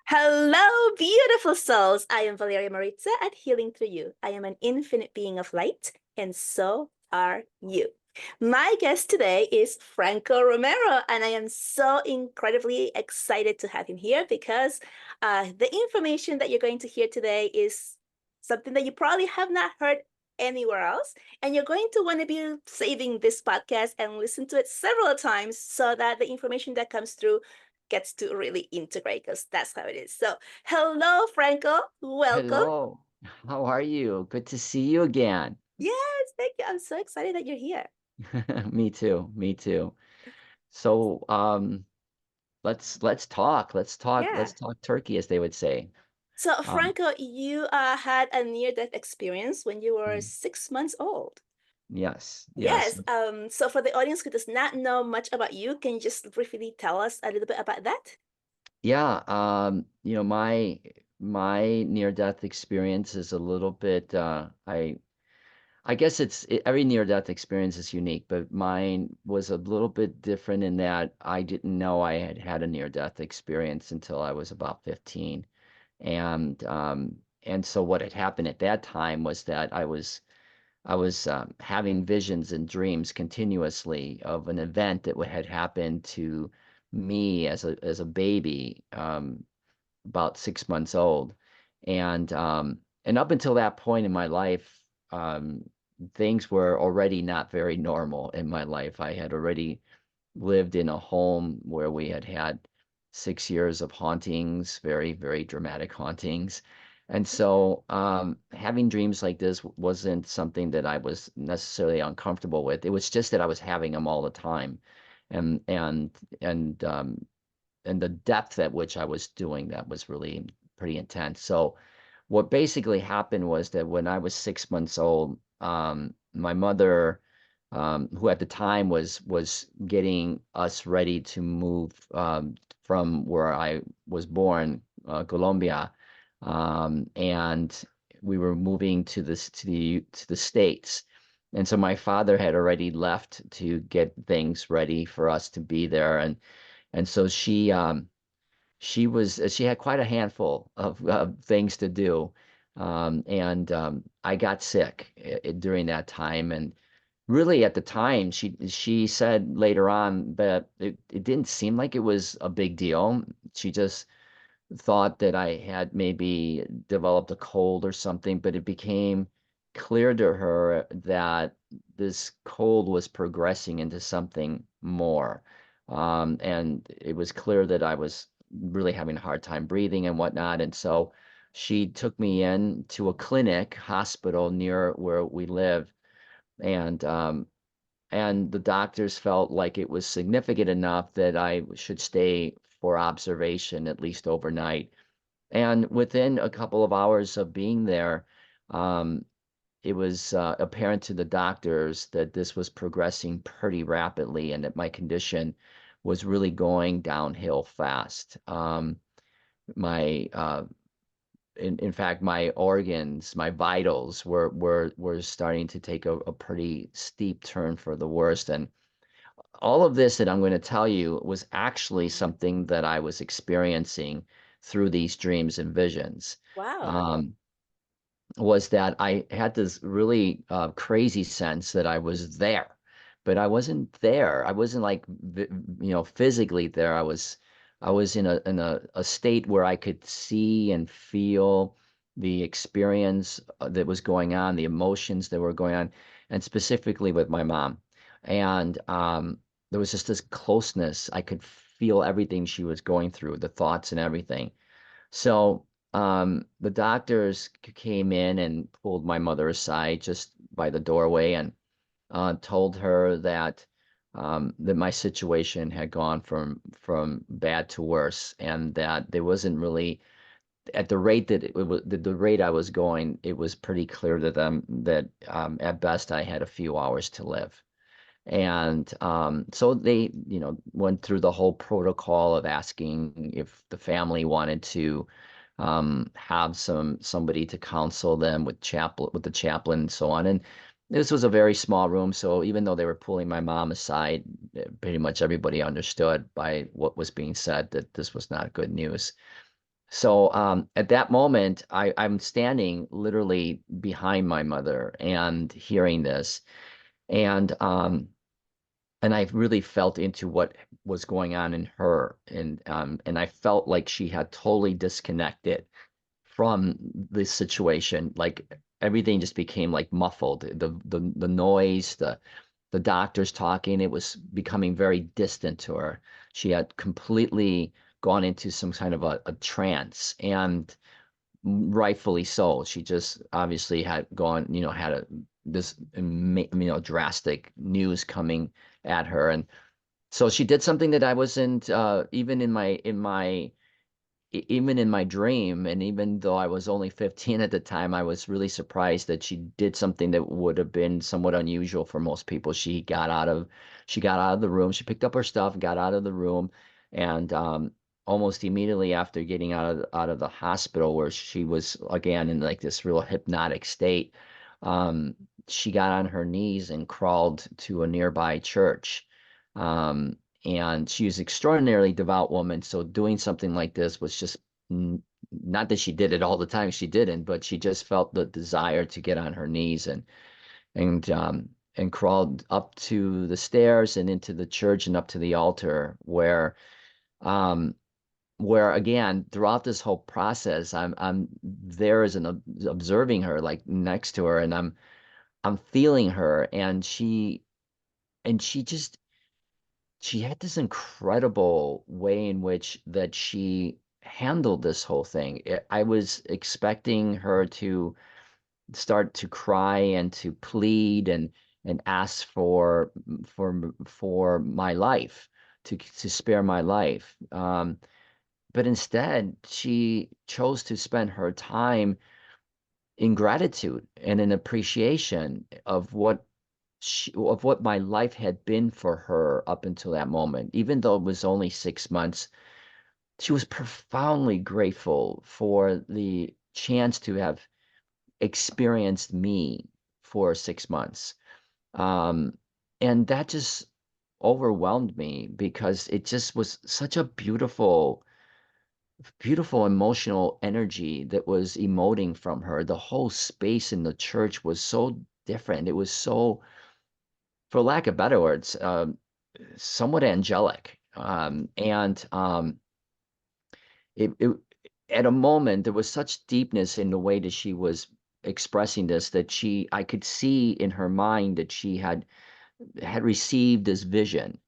Hello, beautiful souls. I am Valeria Maritza at Healing Through You. I am an infinite being of light, and so are you. My guest today is Franco Romero, and I am so incredibly excited to have him here because the information that you're going to hear today is something that you probably have not heard anywhere else. And you're going to want to be saving this podcast and listen to it several times so that the information that comes through gets to really integrate because that's how it is. So, hello, Franco. Welcome. Hello, how are you? Good to see you again. Yes, thank you. I'm so excited that you're here. Me too, me too. So, let's talk. Let's talk. Yeah. Let's talk turkey, as they would say. So, Um, Franco, you had a near-death experience when you were mm, 6 months old. yes, yes. Yes. So for the audience who does not know much about you, can you just briefly tell us a little bit about that? Yeah, my near-death experience is a little bit I guess every near-death experience is unique, but mine was a little bit different in that I didn't know I had had a near-death experience until I was about 15. And so what had happened at that time was that I was having visions and dreams continuously of an event that had happened to me as a baby, about 6 months old, and up until that point in my life, things were already not very normal in my life. I had already lived in a home where we had had 6 years of hauntings, very, very dramatic hauntings. And so having dreams like this wasn't something that I was necessarily uncomfortable with. It was just that I was having them all the time. And and and and the depth at which I was doing that was really pretty intense. So what basically happened was that when I was 6 months old, my mother, who at the time was getting us ready to move from where I was born, Colombia, and we were moving to the States. And so my father had already left to get things ready for us to be there, and so she had quite a handful of things to do, and I got sick during that time. And really, at the time, she said later on that it didn't seem like it was a big deal. She just thought that I had maybe developed a cold or something, but it became clear to her that this cold was progressing into something more. And it was clear that I was really having a hard time breathing and whatnot. And so she took me in to a clinic hospital near where we live. And the doctors felt like it was significant enough that I should stay for observation at least overnight. And within a couple of hours of being there, um, it was apparent to the doctors that this was progressing pretty rapidly and that my condition was really going downhill fast. My in fact, my organs, my vitals were starting to take a pretty steep turn for the worst. And all of this that I'm going to tell you was actually something that I was experiencing through these dreams and visions. Wow. Um, was that I had this really crazy sense that I was there, but I wasn't there. I wasn't like physically there. I was in a state where I could see and feel the experience that was going on, the emotions that were going on, and specifically with my mom. And there was just this closeness. I could feel everything she was going through, the thoughts and everything. So the doctors came in and pulled my mother aside just by the doorway and told her that my situation had gone from bad to worse, and that there wasn't really, at the rate that it was, the rate I was going, it was pretty clear to them that at best I had a few hours to live. And so they, went through the whole protocol of asking if the family wanted to have somebody to counsel them with the chaplain and so on. And this was a very small room, so even though they were pulling my mom aside, pretty much everybody understood by what was being said that this was not good news. So at that moment, I'm standing literally behind my mother and hearing this, and and I really felt into what was going on in her, and I felt like she had totally disconnected from the situation. Like everything just became like muffled. The noise, the doctors talking, it was becoming very distant to her. She had completely gone into some kind of a trance, and rightfully so. She just obviously had gone, had this, drastic news coming at her. And so she did something that I wasn't, even in my dream, and even though I was only 15 at the time, I was really surprised that she did something that would have been somewhat unusual for most people. She got out of the room, she picked up her stuff, got out of the room, and almost immediately after getting out of the hospital, where she was again in like this real hypnotic state, um, she got on her knees and crawled to a nearby church. Um, and she was an extraordinarily devout woman. So doing something like this was just not that she did it all the time, she didn't, but she just felt the desire to get on her knees and and crawled up to the stairs and into the church and up to the altar um where again throughout this whole process I'm there as an observing her like next to her, and I'm feeling her, and she had this incredible way in which that she handled this whole thing. I was expecting her to start to cry and to plead and ask for my life, to spare my life. But instead, she chose to spend her time in gratitude and in appreciation of what my life had been for her up until that moment. Even though it was only 6 months, she was profoundly grateful for the chance to have experienced me for 6 months. Um, and that just overwhelmed me because it just was such a beautiful emotional energy that was emoting from her. The whole space in the church was so different. It was so, for lack of better words, somewhat angelic. It at a moment there was such deepness in the way that she was expressing this that I could see in her mind that she had received this vision.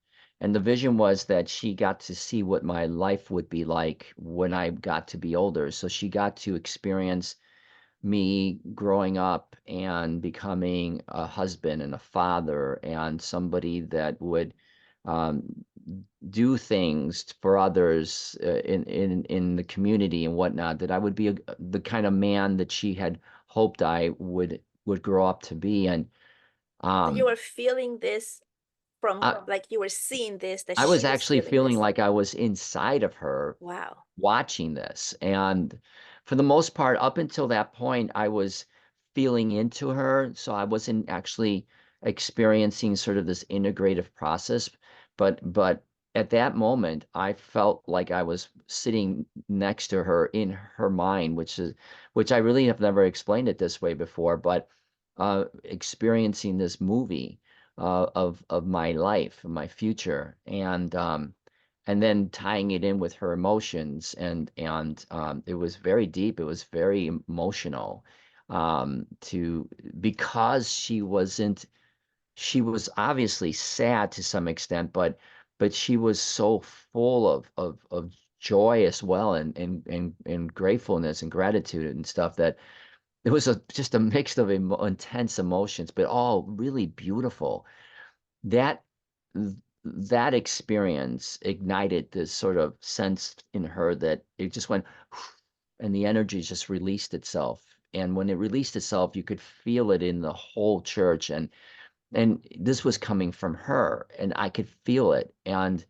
And the vision was that she got to see what my life would be like when I got to be older. So she got to experience me growing up and becoming a husband and a father and somebody that would um, do things for others in the community and whatnot. That I would be the kind of man that she had hoped I would grow up to be. And So you um, were feeling this from I, her, like you were seeing this, that I she was was actually feeling feeling this. like I was inside of her Wow. watching this. And for the most part, up until that point, I was feeling into her. So I wasn't actually experiencing sort of this integrative process. But at that moment, I felt like I was sitting next to her in her mind, which I really have never explained it this way before, but experiencing this movie of my life, my future, and then tying it in with her emotions, and it was very deep. It was very emotional, to because she was obviously sad to some extent, but she was so full of joy as well, and gratefulness and gratitude and stuff, that it was just a mix of intense emotions, but all really beautiful. That that experience ignited this sort of sense in her that it just went and the energy just released itself. And when it released itself, you could feel it in the whole church. And this was coming from her, and I could feel it. And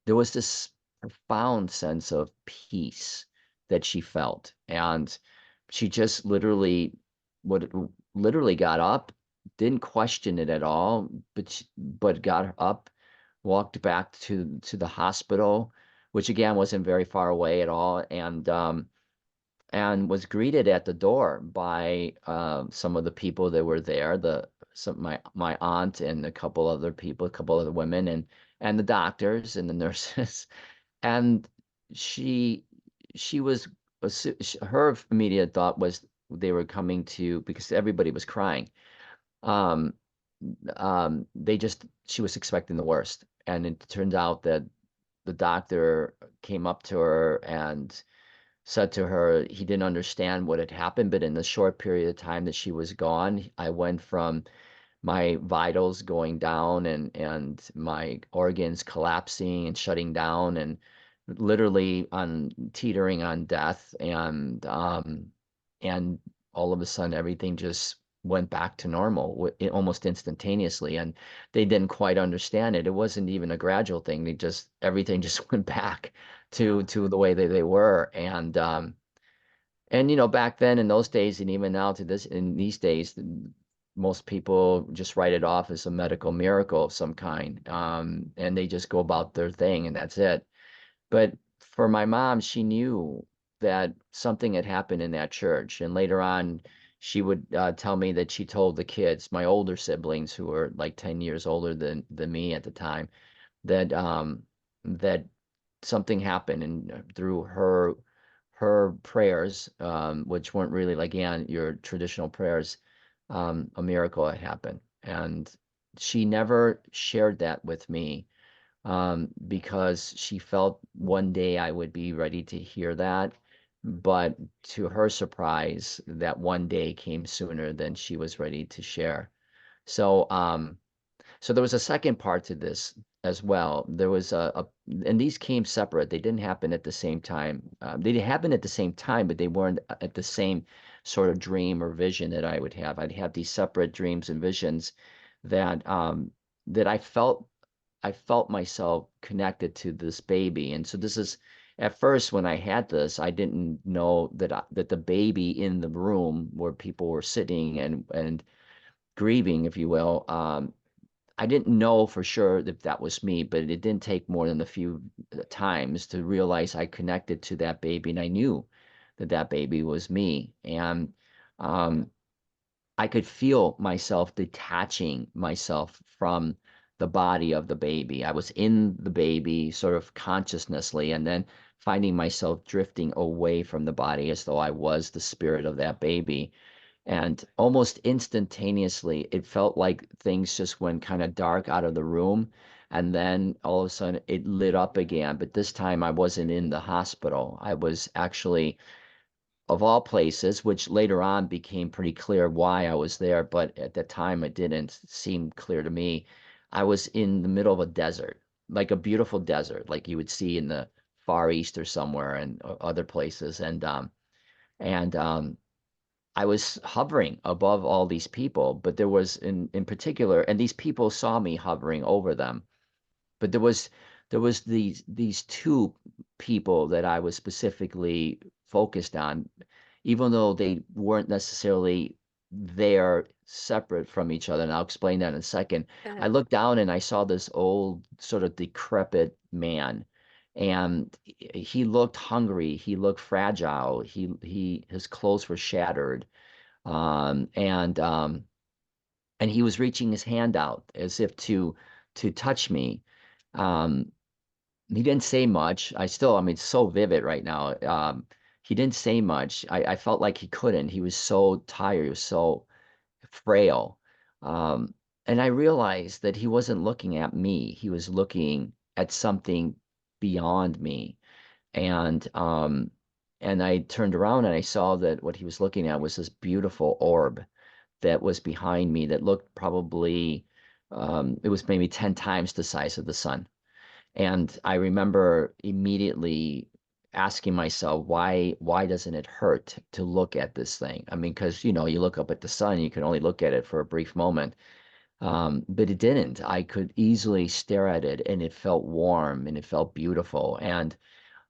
there was this profound sense of peace that she felt. And she just would literally got up, didn't question it at all, but got up, walked back to the hospital, which again wasn't very far away at all, and was greeted at the door by some of the people that were there, my aunt and a couple other people, a couple other women, and the doctors and the nurses, and she she was her immediate thought was they were coming to because everybody was crying. Um, she was expecting the worst, and it turned out that the doctor came up to her and said to her he didn't understand what had happened, but in the short period of time that she was gone, I went from my vitals going down and my organs collapsing and shutting down and literally on teetering on death and all of a sudden everything just went back to normal almost instantaneously, and they didn't quite understand it. It wasn't even a gradual thing. Everything just went back Wow. to the way that they were, and back then in those days, and even now in these days, most people just write it off as a medical miracle of some kind, and they just go about their thing, and that's it. But for my mom, she knew that something had happened in that church, and later on, she would tell me that she told the kids, my older siblings, who were like 10 years older than me at the time, that something happened, and through her prayers, which weren't really like your traditional prayers, a miracle had happened. And she never shared that with me, because she felt one day I would be ready to hear that. But to her surprise, that one day came sooner than she was ready to share. So, so there was a second part to this as well. There was and these came separate. They didn't happen at the same time. They did happen at the same time, but they weren't at the same sort of dream or vision that I would have. I'd have these separate dreams and visions that that I felt myself connected to this baby. And so this is at first when I had this, I didn't know that the baby in the room where people were sitting and grieving, if you will, I didn't know for sure if that was me, but it didn't take more than a few times to realize I connected to that baby, and I knew that that baby was me. And um, I could feel myself detaching myself from the body of the baby. I was in the baby sort of consciousnessly, and then finding myself drifting away from the body as though I was the spirit of that baby. And almost instantaneously, it felt like things just went kind of dark out of the room. And then all of a sudden it lit up again. But this time I wasn't in the hospital. I was actually, of all places, which later on became pretty clear why I was there. But at the time it didn't seem clear to me. I was in the middle of a desert, like a beautiful desert, like you would see in the Far East or somewhere and other places. And I was hovering above all these people, but there was in particular, and these people saw me hovering over them, but there was these two people that I was specifically focused on, even though they weren't necessarily there separate from each other. And I'll explain that in a second. I Uh-huh. looked down and I saw this old, sort of decrepit man. And he looked hungry. He looked fragile. His clothes were shattered. Um, and um, and he was reaching his hand out as if to touch me. Um, he didn't say much. I mean, it's so vivid right now. He didn't say much. I felt like he couldn't. He was so tired. He was so frail. Um, and I realized that he wasn't looking at me. He was looking at something beyond me. And and I turned around and I saw that what he was looking at was this beautiful orb that was behind me that looked probably it was maybe 10 times the size of the sun. And I remember immediately asking myself, why doesn't it hurt to look at this thing? I mean, because you look up at the sun, you can only look at it for a brief moment. But it didn't. I could easily stare at it, and it felt warm and it felt beautiful. And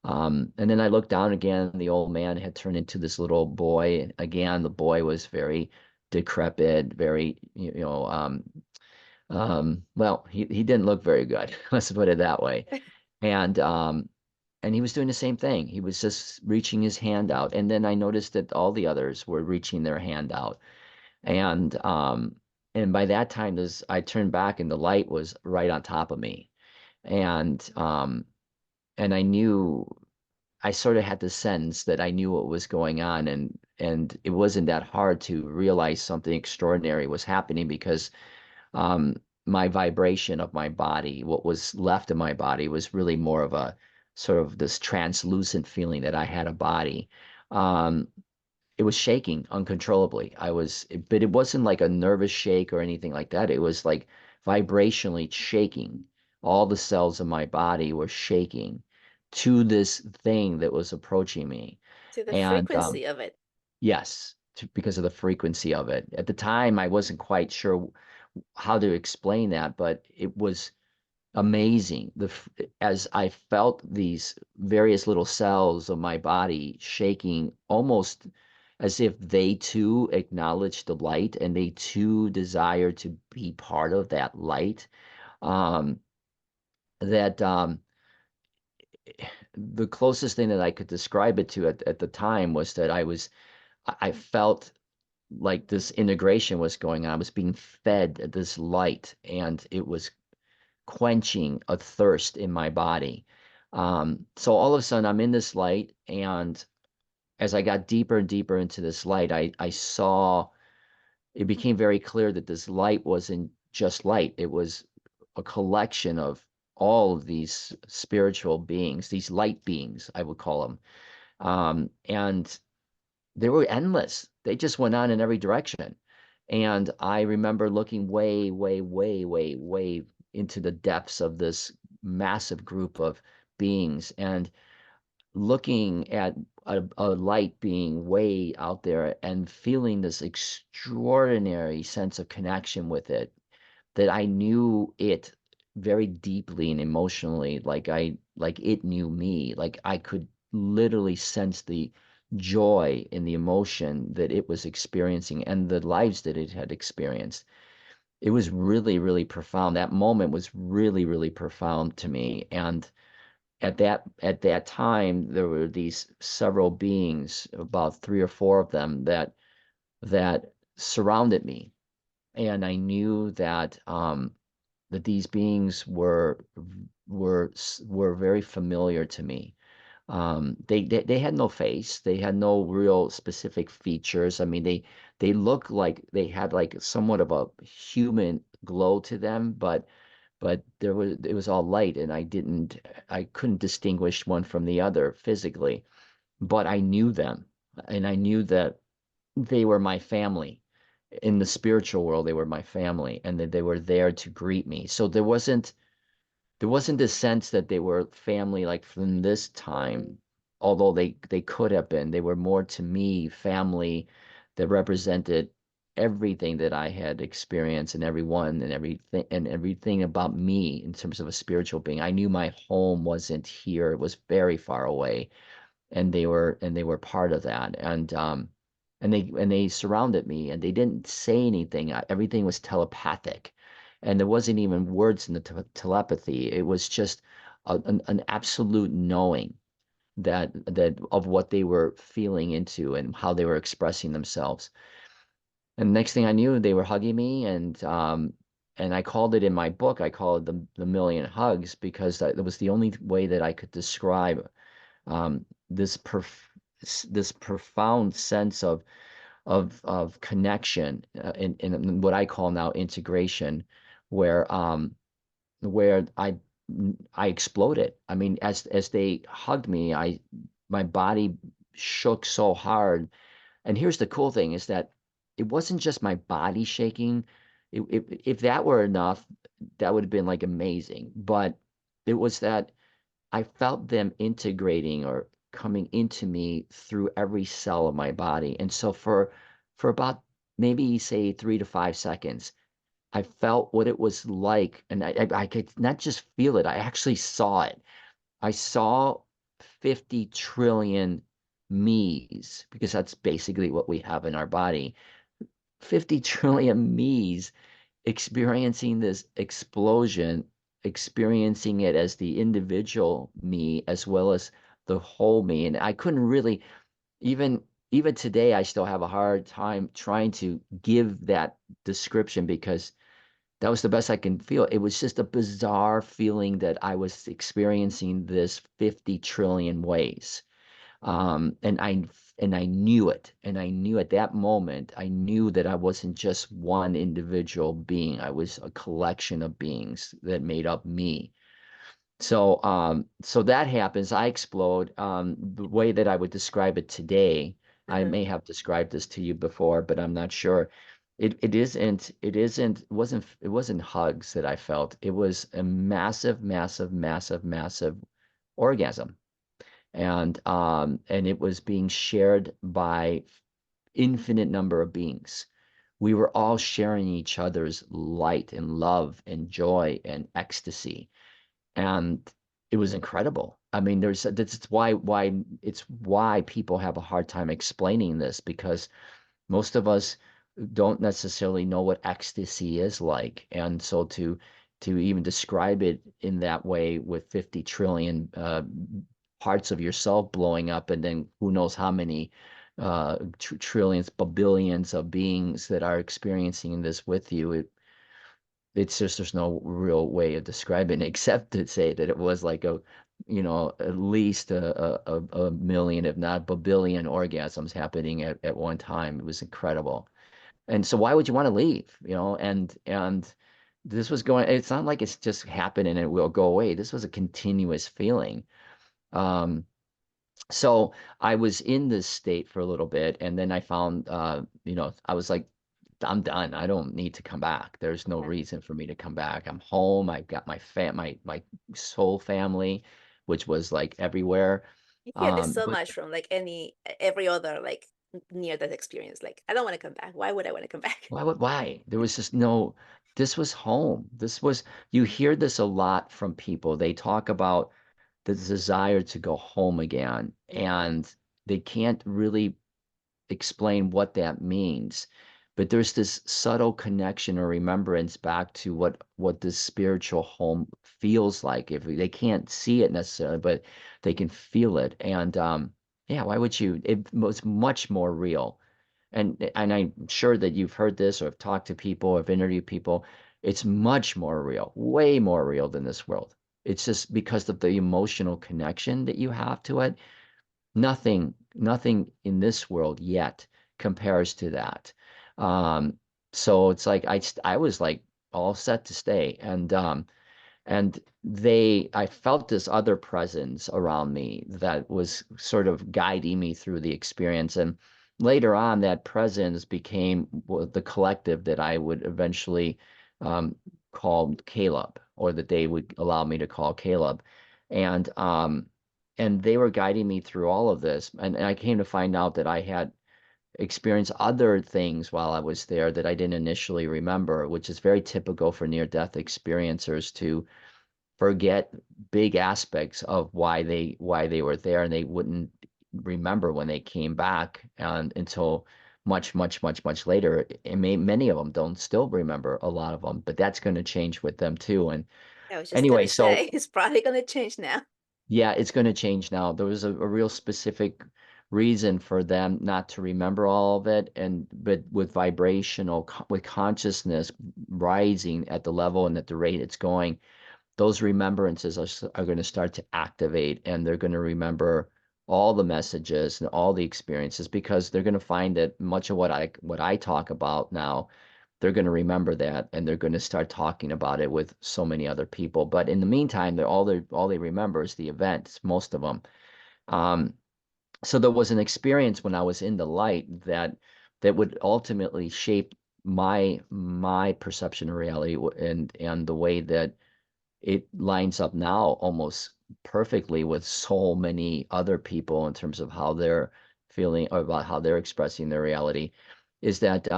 then I looked down again, and the old man had turned into this little boy. Again, the boy was very decrepit, very, well, he didn't look very good. Let's put it that way. And and he was doing the same thing. He was just reaching his hand out. And then I noticed that all the others were reaching their hand out. And by that time, this I turned back and the light was right on top of me. And I knew, I sort of had the sense that I knew what was going on, and it wasn't that hard to realize something extraordinary was happening because um, my vibration of my body, what was left of my body, was really more of a sort of this translucent feeling that I had a body. Um, it was shaking uncontrollably. But it wasn't like a nervous shake or anything like that. It was like vibrationally shaking. All the cells of my body were shaking to this thing that was approaching me. To the And frequency of it. yes, because of the frequency of it. At the time, I wasn't quite sure how to explain that, but it was amazing. As I felt these various little cells of my body shaking, almost as if they too acknowledged the light and they too desired to be part of that light. Um, that The closest thing that I could describe it to at the time was that I felt like this integration was going on. I was being fed this light, and it was quenching a thirst in my body. So all of a sudden, I'm in this light, and as I got deeper and deeper into this light, I saw it became very clear that this light wasn't just light. It was a collection of all of these spiritual beings, these light beings, I would call them. And they were endless. They just went on in every direction. And I remember looking way, way, way, way, way into the depths of this massive group of beings and looking at a light being way out there and feeling this extraordinary sense of connection with it, that I knew it very deeply and emotionally, like it knew me. Like I could literally sense the joy and the emotion that it was experiencing and the lives that it had experienced. It was really, really profound. That moment was really, really profound to me. And at that time, there were these several beings, about three or four of them, that surrounded me, and I knew that these beings were very familiar to me. They had no face. They had no real specific features. I mean, they looked like they had like somewhat of a human glow to them, but it was all light, and I couldn't distinguish one from the other physically, but I knew them, and I knew that they were my family. In the spiritual world, they were my family, and that they were there to greet me. So there wasn't this sense that they were family like from this time, although they could have been. They were more to me family that represented everything that I had experienced and everyone and everything about me in terms of a spiritual being. I knew my home wasn't here. It was very far away, and they were part of that. And they surrounded me, and they didn't say anything. Everything was telepathic, and there wasn't even words in the telepathy. It was just an absolute knowing that of what they were feeling into and how they were expressing themselves. And next thing I knew, they were hugging me, and I called it in my book. I call it the million hugs, because that was the only way that I could describe um, this this profound sense of connection, in what I call now integration, where where I exploded. I mean, as they hugged me, my body shook so hard. And here's the cool thing is that it wasn't just my body shaking. If that were enough, that would have been like amazing. But it was that I felt them integrating or coming into me through every cell of my body. And so for about maybe say 3 to 5 seconds, I felt what it was like, and I could not just feel it, I actually saw it. I saw 50 trillion me's, because that's basically what we have in our body. 50 trillion me's experiencing this explosion experiencing it as the individual me as well as the whole me. And I couldn't really even even today I still have a hard time trying to give that description because that was the best I can feel. It was just a bizarre feeling that I was experiencing this 50 trillion ways. And I knew it. And I knew at that moment, I knew that I wasn't just one individual being. I was a collection of beings that made up me. So that happens. I explode. The way that I would describe it today, I Uh-huh. may have described this to you before, but I'm not sure. It wasn't hugs that I felt. It was a massive, massive, massive, massive orgasm. And it was being shared by infinite number of beings. We were all sharing each other's light and love and joy and ecstasy, and it was incredible. I mean, that's why people have a hard time explaining this because most of us don't necessarily know what ecstasy is like, and so to even describe it in that way with 50 trillion parts of yourself blowing up, and then who knows how many trillions, billions of beings that are experiencing this with you, it's just there's no real way of describing it except to say that it was like at least a million, if not a billion orgasms happening at one time. It was incredible. And so why would you want to leave? And this was going, it's not like it's just happened and it will go away. This was a continuous feeling. Um, so I was in this state for a little bit, and then I found, I was like, I'm done. I don't need to come back. There's no Yeah. reason for me to come back. I'm home. I've got my soul family, which was like everywhere. You hear this so But much from like every other like near death experience. Like, I don't want to come back. Why would I want to come back? why? There was just no, this was home. You hear this a lot from people. They talk about the desire to go home again, Hmm. and they can't really explain what that means. But there's this subtle connection or remembrance back to what this spiritual home feels like. If they can't see it necessarily, but they can feel it. And yeah, why would you? It was much more real. And I'm sure that you've heard this or have talked to people or have interviewed people. It's much more real, way more real than this world. It's just because of the emotional connection that you have to it. Nothing in this world yet compares to that. So it's like I was like all set to stay, and I felt this other presence around me that was sort of guiding me through the experience. And later on, that presence became the collective that I would eventually um, call Caleb, or that they would allow me to call Caleb. And and they were guiding me through all of this. And I came to find out that I had experienced other things while I was there that I didn't initially remember, which is very typical for near-death experiencers to forget big aspects of why they were there, and they wouldn't remember when they came back and until much, much, much, much later. Many of them don't still remember a lot of them, but that's going to change with them too. And I was just anyway, gonna so say it's probably gonna change now. yeah, it's going to change now. There was a real specific reason for them not to remember all of it, and but with with consciousness rising at the level and at the rate it's going, those remembrances are going to start to activate, and they're going to remember all the messages and all the experiences because they're going to find that much of what I talk about now, they're going to remember that, and they're going to start talking about it with so many other people. But in the meantime, all they remember is the events, most of them. Um, so there was an experience when I was in the light that would ultimately shape my perception of reality, and the way that it lines up now almost perfectly with so many other people in terms of how they're feeling or about how they're expressing their reality, is that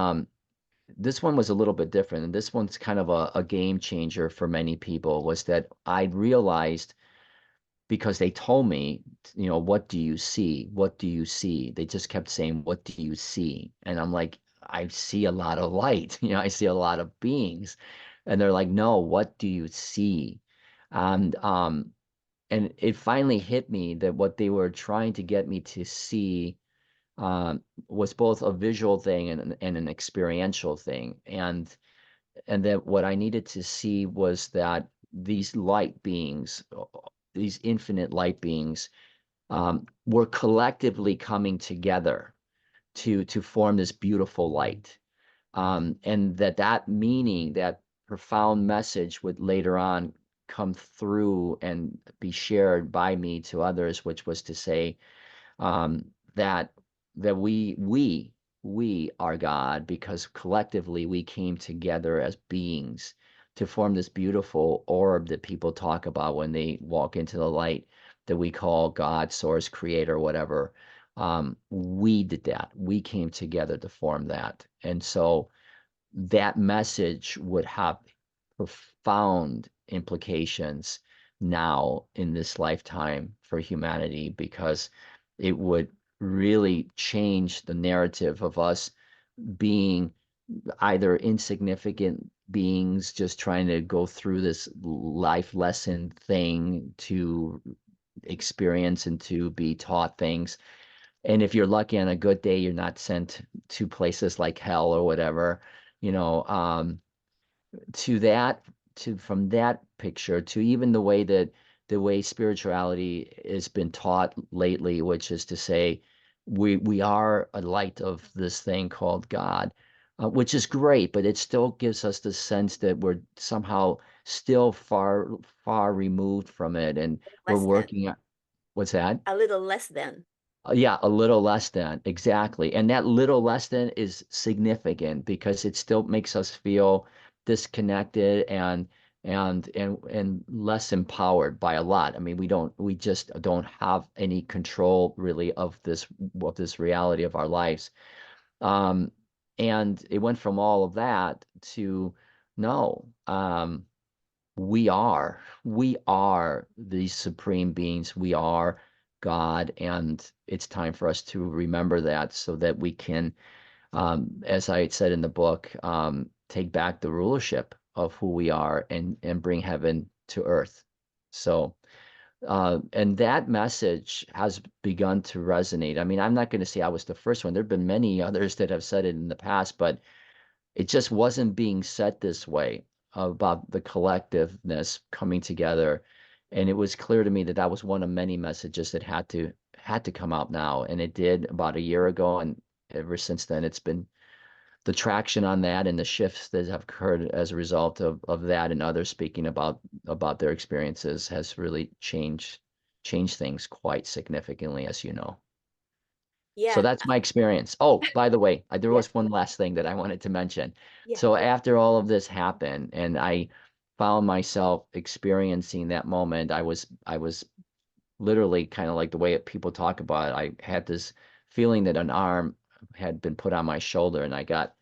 this one was a little bit different. And this one's kind of a game changer for many people, was that I realized, because they told me, what do you see? What do you see? They just kept saying, what do you see? And I'm like, I see a lot of light, I see a lot of beings. And they're like, no, what do you see? And and it finally hit me that what they were trying to get me to see was both a visual thing and an experiential thing. And that what I needed to see was that these light beings, these infinite light beings, were collectively coming together to form this beautiful light. And that meaning, that profound message would later on come through and be shared by me to others, which was to say, that we are God because collectively we came together as beings to form this beautiful orb that people talk about when they walk into the light, that we call God, source, creator, whatever. We did that. We came together to form that. And so that message would have profound implications now in this lifetime for humanity, because it would really change the narrative of us being either insignificant beings just trying to go through this life lesson thing to experience and to be taught things. And if you're lucky on a good day, you're not sent to places like hell or whatever, you know, to that, to from that picture to even the way spirituality has been taught lately, which is to say we are a light of this thing called God, which is great, but it still gives us the sense that we're somehow still far removed from it, and we're Less than. working. What's that? A little less than. Yeah, a little less than, exactly. And that little less than is significant because it still makes us feel disconnected and less empowered by a lot. I mean, we just don't have any control really of this reality of our lives. Um, and it went from all of that to no. We are these supreme beings. We are God, and it's time for us to remember that so that we can, as I said in the book, take back the rulership of who we are and bring heaven to earth. So, and that message has begun to resonate. I mean, I'm not going to say I was the first one. There have been many others that have said it in the past, but it just wasn't being said this way about the collectiveness coming together. And it was clear to me that that was one of many messages that had to come out now. And it did about a year ago. And ever since then, it's been the traction on that and the shifts that have occurred as a result of that and others speaking about their experiences has really changed things quite significantly, as you know. So Yeah. that's my experience. Oh, by the way, there Yeah. was one last thing that I wanted to mention. Yeah. So after all of this happened and I found myself experiencing that moment, I was literally kind of like the way people talk about it. I had this feeling that an arm had been put on my shoulder and I got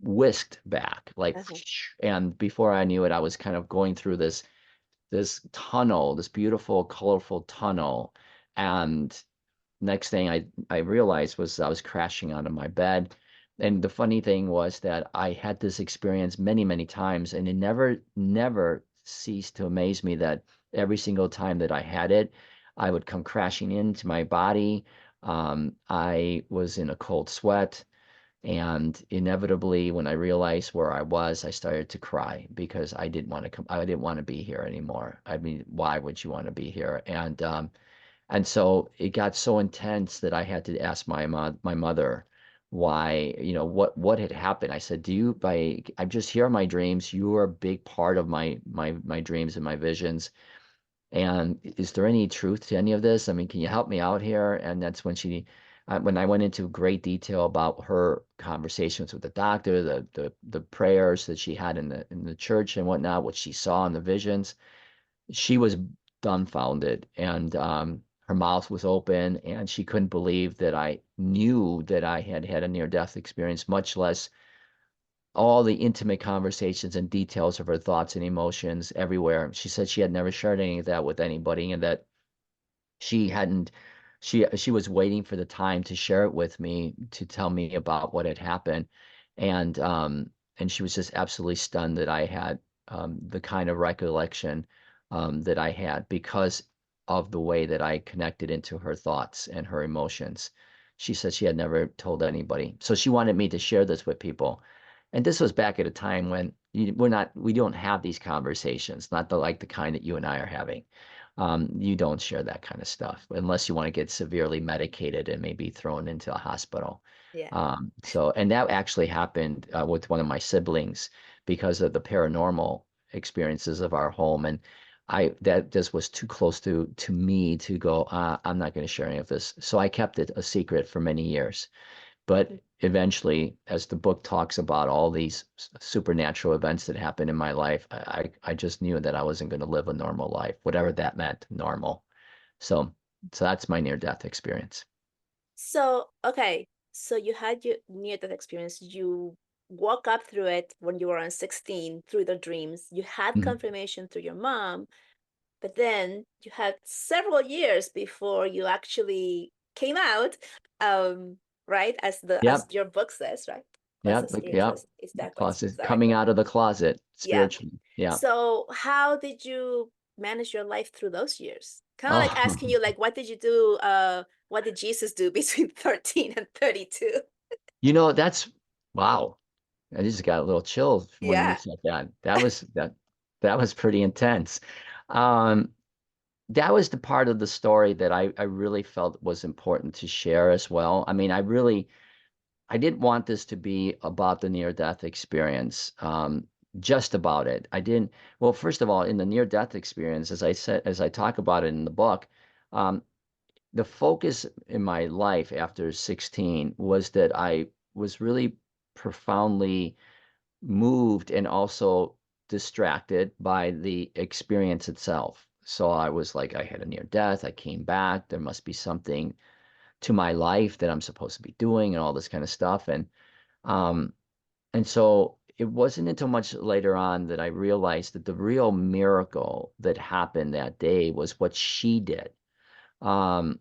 whisked back like Uh-huh. and before I knew it, I was kind of going through this tunnel, this beautiful, colorful tunnel. And next thing I realized was I was crashing onto my bed. And the funny thing was that I had this experience many, many times, and it never ceased to amaze me that every single time that I had it, I would come crashing into my body. I was in a cold sweat. And inevitably, when I realized where I was, I started to cry because I didn't want to come. I didn't want to be here anymore. I mean, why would you want to be here? And so it got so intense that I had to ask my mother why, what had happened. I said, I'm just here in my dreams. You are a big part of my dreams and my visions. And is there any truth to any of this? I mean, can you help me out here? And that's when I went into great detail about her conversations with the doctor, the prayers that she had in the church and whatnot, what she saw in the visions. She was dumbfounded, and her mouth was open, and she couldn't believe that I knew that I had had a near-death experience, much less all the intimate conversations and details of her thoughts and emotions everywhere. She said she had never shared any of that with anybody, and that she hadn't she was waiting for the time to share it with me, to tell me about what had happened. And and she was just absolutely stunned that I had the kind of recollection that I had because of the way that I connected into her thoughts and her emotions. She said she had never told anybody. So she wanted me to share this with people. And this was back at a time when we don't have these conversations, not like the kind that you and I are having. You don't share that kind of stuff unless you want to get severely medicated and maybe thrown into a hospital. Yeah. And that actually happened with one of my siblings because of the paranormal experiences of our home. And that just was too close to me to go, I'm not going to share any of this. So I kept it a secret for many years. But eventually, as the book talks about all these supernatural events that happened in my life, I just knew that I wasn't going to live a normal life, whatever that meant, normal. So so that's my near-death experience. So, okay. So you had your near-death experience. You woke up through it when you were on 16 through the dreams. You had Mhm. confirmation through your mom, but then you had several years before you actually came out, um, right? As Yep. your book says, right? Yep. Yep. Is that what? Closet, Sorry. coming out of the closet Yeah. spiritually. Yeah. So how did you manage your life through those years? Kind of like Oh, asking you, like, what did you do? What did Jesus do between 13 and 32? that's wow. I just got a little chill when you Yeah. said that. That was pretty intense. Um, that was the part of the story that I really felt was important to share as well. I mean, I didn't want this to be about the near-death experience, just about it. I didn't, well, first of all, in the near-death experience, as I said, as I talk about it in the book, um, the focus in my life after 16 was that I was really profoundly moved and also distracted by the experience itself. So I was like, I had a near death, I came back, there must be something to my life that I'm supposed to be doing and all this kind of stuff. Um and so it wasn't until much later on that I realized that the real miracle that happened that day was what she did. Um,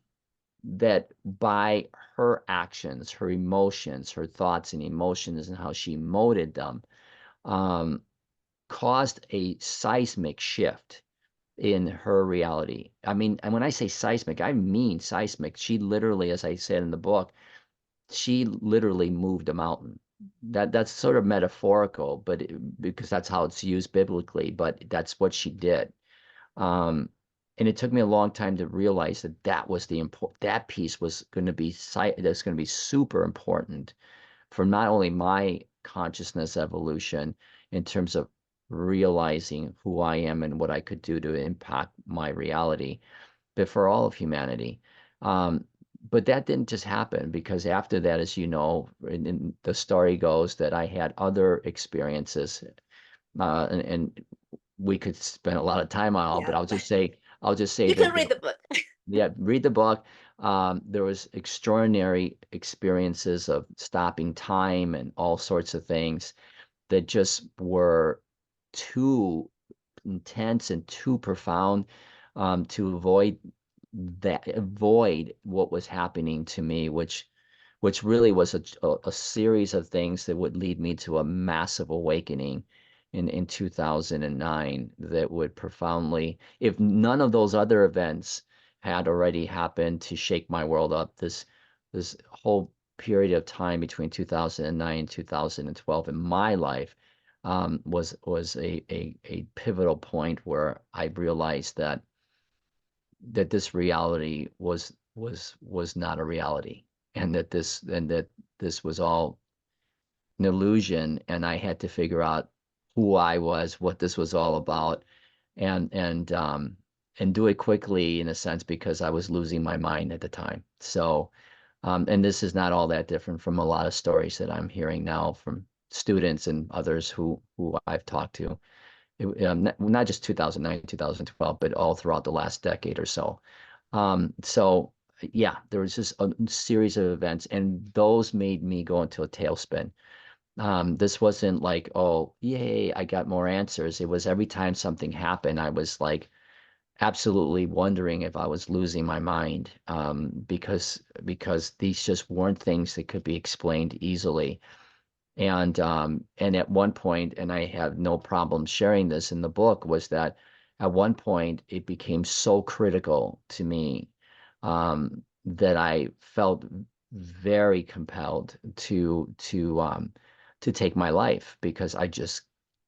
that by her actions, her emotions, her thoughts and emotions, and how she molded them, um, caused a seismic shift in her reality. I mean, and when I say seismic, I mean seismic. She literally, as I said in the book, she literally moved a mountain. That's sort of metaphorical, but because that's how it's used biblically, but that's what she did. Um, and it took me a long time to realize that that piece was going to be that's going to be super important for not only my consciousness evolution in terms of realizing who I am and what I could do to impact my reality, but for all of humanity. Um, but that didn't just happen because after that, as you know, and the story goes that I had other experiences, and we could spend a lot of time on all, Yeah. but I'll just say You that can read the book. yeah, read the book. There was extraordinary experiences of stopping time and all sorts of things that just were too intense and too profound to avoid what was happening to me, which really was a series of things that would lead me to a massive awakening in 2009 that would profoundly, if none of those other events had already happened to shake my world up, this whole period of time between 2009 and 2012 in my life was a pivotal point where I realized that this reality was not a reality, and that this was all an illusion, and I had to figure out who I was, what this was all about, and and um and do it quickly in a sense because I was losing my mind at the time. So and this is not all that different from a lot of stories that I'm hearing now from students and others who I've talked to. Not just 2009, 2012, but all throughout the last decade or so. So yeah, there was just a series of events, and those made me go into a tailspin. This wasn't like, oh, yay, I got more answers. It was every time something happened, I was like absolutely wondering if I was losing my mind, because these just weren't things that could be explained easily. And at one point, and I have no problem sharing this in the book, was that at one point it became so critical to me that I felt very compelled to take my life because I just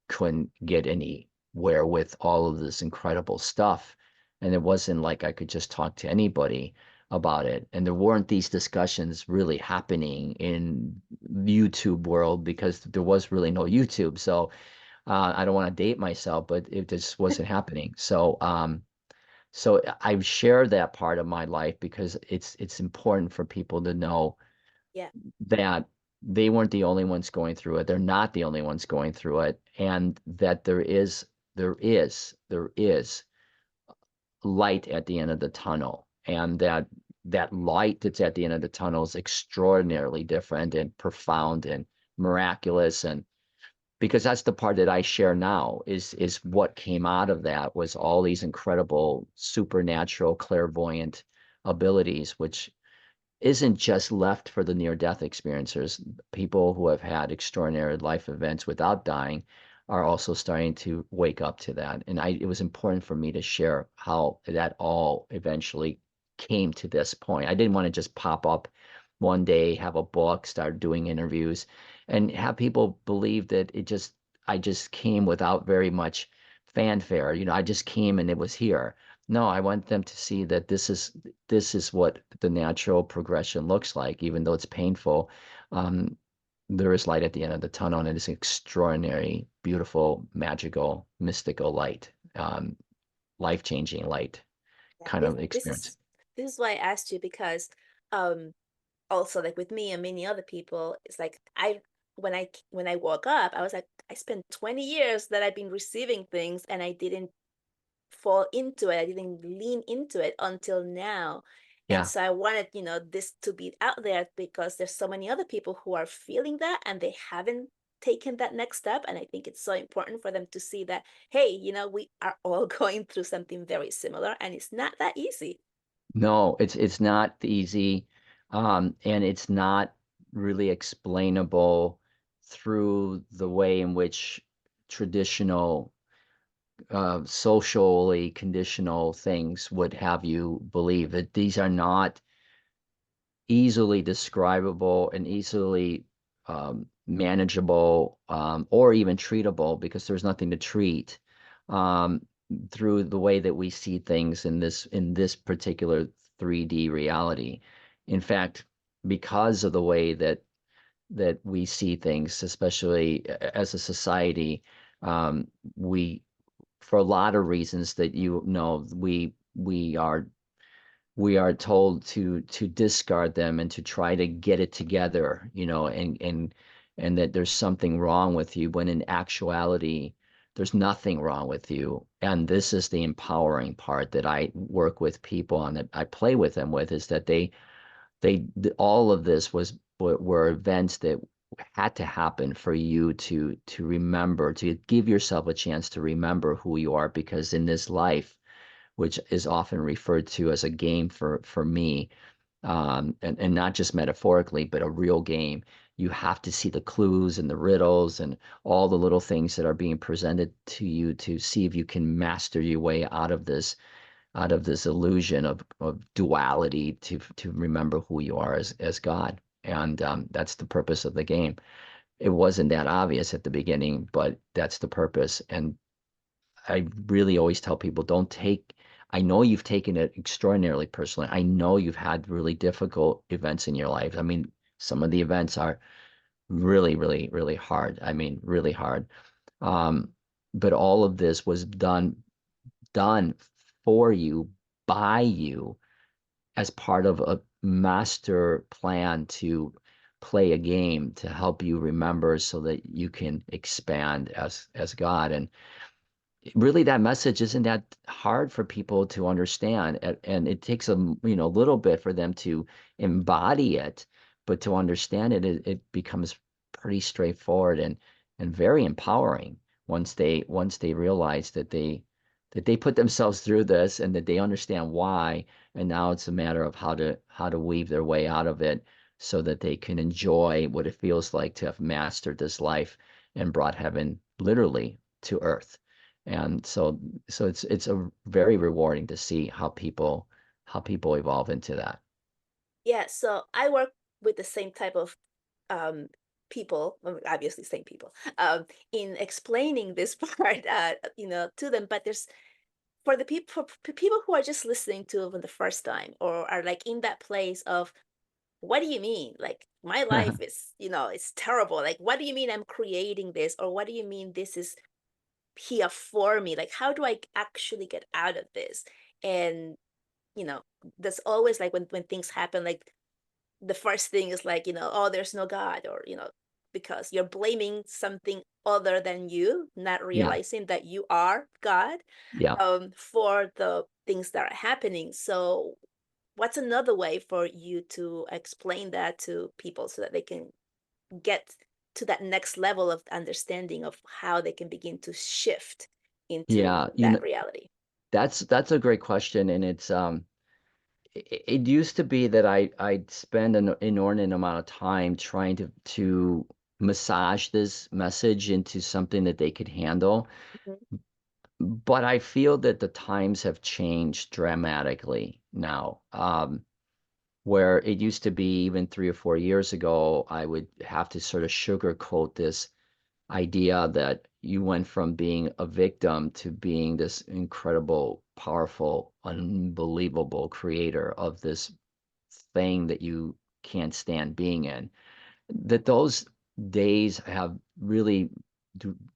couldn't get anywhere with all of this incredible stuff. And it wasn't like I could just talk to anybody about it. And there weren't these discussions really happening in YouTube world because there was really no YouTube. So I don't want to date myself, but it just wasn't happening. So I share that part of my life because it's important for people to know Yeah. that they weren't the only ones going through it. They're not the only ones going through it, and that there is light at the end of the tunnel, and that light that's at the end of the tunnel is extraordinarily different and profound and miraculous. And because that's the part that I share now is what came out of that was all these incredible supernatural clairvoyant abilities, which isn't just left for the near-death experiencers. People who have had extraordinary life events without dying are also starting to wake up to that. And it was important for me to share how that all eventually came to this point. I didn't want to just pop up one day, have a book, start doing interviews, and have people believe that I just came without very much fanfare. I just came and it was here. No, I want them to see that this is what the natural progression looks like, even though it's painful. Um, there is light at the end of the tunnel, and it is extraordinary, beautiful, magical, mystical light, life-changing light Yeah. kind This of this experience. is this is why I asked you because um also like with me and many other people, it's like when I woke up, I was like, I spent 20 years that I've been receiving things and I didn't fall into it. I didn't lean into it until now. And Yeah. so I wanted, this to be out there because there's so many other people who are feeling that and they haven't taken that next step. And I think it's so important for them to see that, hey, we are all going through something very similar and it's not that easy. No, it's not easy, and it's not really explainable through the way in which traditional socially conditional things would have you believe that these are not easily describable and easily manageable or even treatable because there's nothing to treat um, through the way that we see things in this particular 3D reality. In fact, because of the way that we see things, especially as a society, um, we for a lot of reasons that we are told to discard them and to try to get it together, and that there's something wrong with you when in actuality there's nothing wrong with you. And this is the empowering part that I work with people on, that I play with them with, is that all of this were events that had to happen for you to remember, to give yourself a chance to remember who you are, because in this life, which is often referred to as a game for me, and not just metaphorically, but a real game. You have to see the clues and the riddles and all the little things that are being presented to you to see if you can master your way out of this illusion of duality to remember who you are as God. And that's the purpose of the game. It wasn't that obvious at the beginning, but that's the purpose. And I really always tell people, don't take, I know you've taken it extraordinarily personally. I know you've had really difficult events in your life. I mean, some of the events are really, really, really hard. I mean, really hard. Um, but all of this was done for you, by you, as part of a master plan to play a game to help you remember so that you can expand as God. And really, that message isn't that hard for people to understand, and it takes a little bit for them to embody it, but to understand it becomes pretty straightforward and very empowering once they realize that they put themselves through this and that they understand why, and now it's a matter of how to weave their way out of it so that they can enjoy what it feels like to have mastered this life and brought heaven literally to earth. And so it's a very rewarding to see how people evolve into that. Yeah, so I work with the same type of um people, well, obviously same people, in explaining this part, to them. But there's for the people for people who are just listening to it for the first time or are like in that place of what do you mean? Like my life is, it's terrible. Like what do you mean I'm creating this? Or what do you mean this is here for me? Like how do I actually get out of this? And you know, there's always like when things happen, like the first thing is like, oh, there's no God, or because you're blaming something other than you, not Yeah, realizing that you are God, yeah. for the things that are happening. So what's another way for you to explain that to people so that they can get to that next level of understanding of how they can begin to shift into Yeah, that reality? that's a great question, and it used to be that I'd spend an inordinate amount of time trying to massage this message into something that they could handle. Mhm. But I feel that the times have changed dramatically now. Where it used to be even 3 or 4 years ago, I would have to sort of sugarcoat this idea that you went from being a victim to being this incredible, powerful, unbelievable creator of this thing that you can't stand being in. That those days have really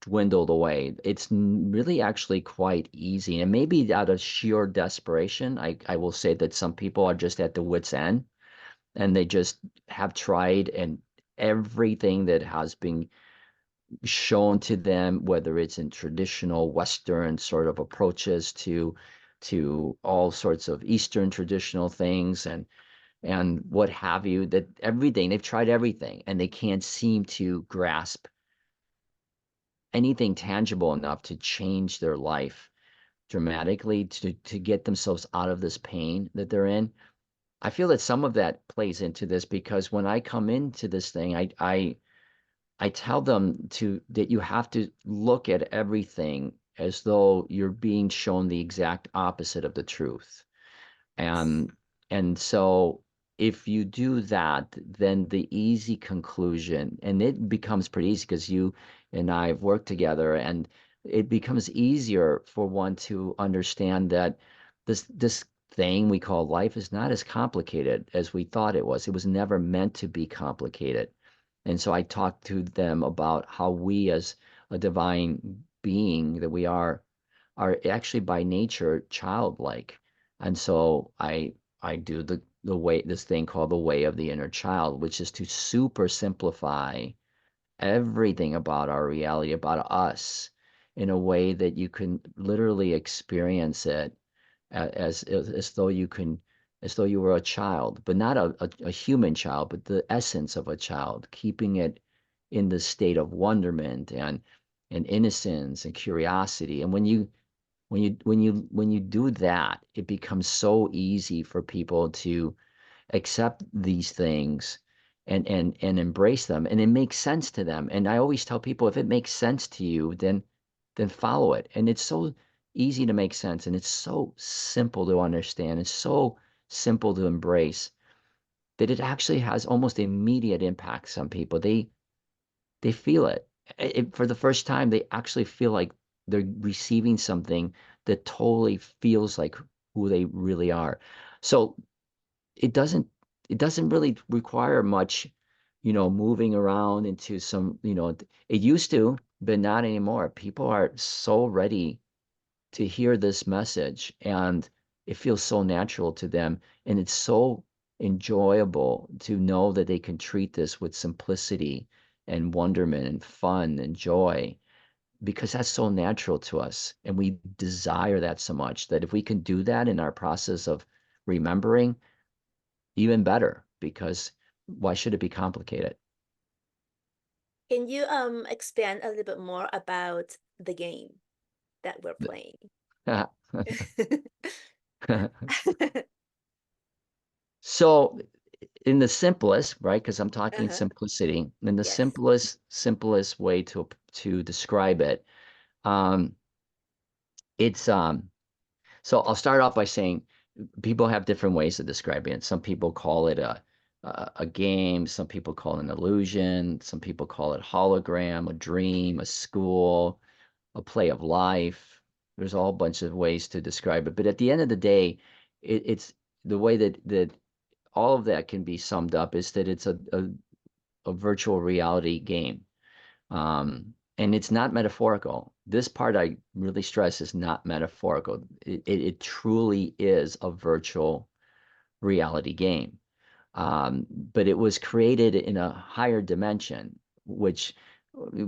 dwindled away. It's really actually quite easy. And maybe out of sheer desperation, I will say that some people are just at the wit's end and they just have tried and everything that has been shown to them, whether it's in traditional Western sort of approaches to all sorts of Eastern traditional things and what have you, that everything, they've tried everything and they can't seem to grasp anything tangible enough to change their life dramatically to get themselves out of this pain that they're in. I feel that some of that plays into this because when I come into this thing, I tell them that you have to look at everything as though you're being shown the exact opposite of the truth. And and so if you do that, then the easy conclusion, and it becomes pretty easy because you and I have worked together, and it becomes easier for one to understand that this thing we call life is not as complicated as we thought it was. It was never meant to be complicated. And so I talked to them about how we as a divine being that we are actually by nature childlike. And so I do the way this thing called the way of the inner child, which is to super simplify everything about our reality, about us, in a way that you can literally experience it as though you can as though you were a child, but not a human child, but the essence of a child, keeping it in the state of wonderment and innocence and curiosity. And when you do that, it becomes so easy for people to accept these things and embrace them, and it makes sense to them. And I always tell people, if it makes sense to you, then follow it. And it's so easy to make sense, and it's so simple to understand. It's so simple to embrace that it actually has almost immediate impact on people. They feel it. For the first time, they actually feel like they're receiving something that totally feels like who they really are. So it doesn't it doesn't really require much, moving around into some, it used to, but not anymore. People are so ready to hear this message, and it feels so natural to them, and it's so enjoyable to know that they can treat this with simplicity and wonderment and fun and joy, because that's so natural to us, and we desire that so much that if we can do that in our process of remembering, even better, because why should it be complicated? Can you expand a little bit more about the game that we're playing? So in the simplest, right, because I'm talking Uh-huh. simplicity, in the Yes. simplest way to describe it, um, It's so I'll start off by saying people have different ways of describing it. Some people call it a game, some people call it an illusion, some people call it hologram, a dream, a school, a play of life. There's a whole bunch of ways to describe it. But at the end of the day, it's the way that all of that can be summed up is that it's a virtual reality game. And it's not metaphorical. This part I really stress is not metaphorical. It truly is a virtual reality game. But it was created in a higher dimension, which,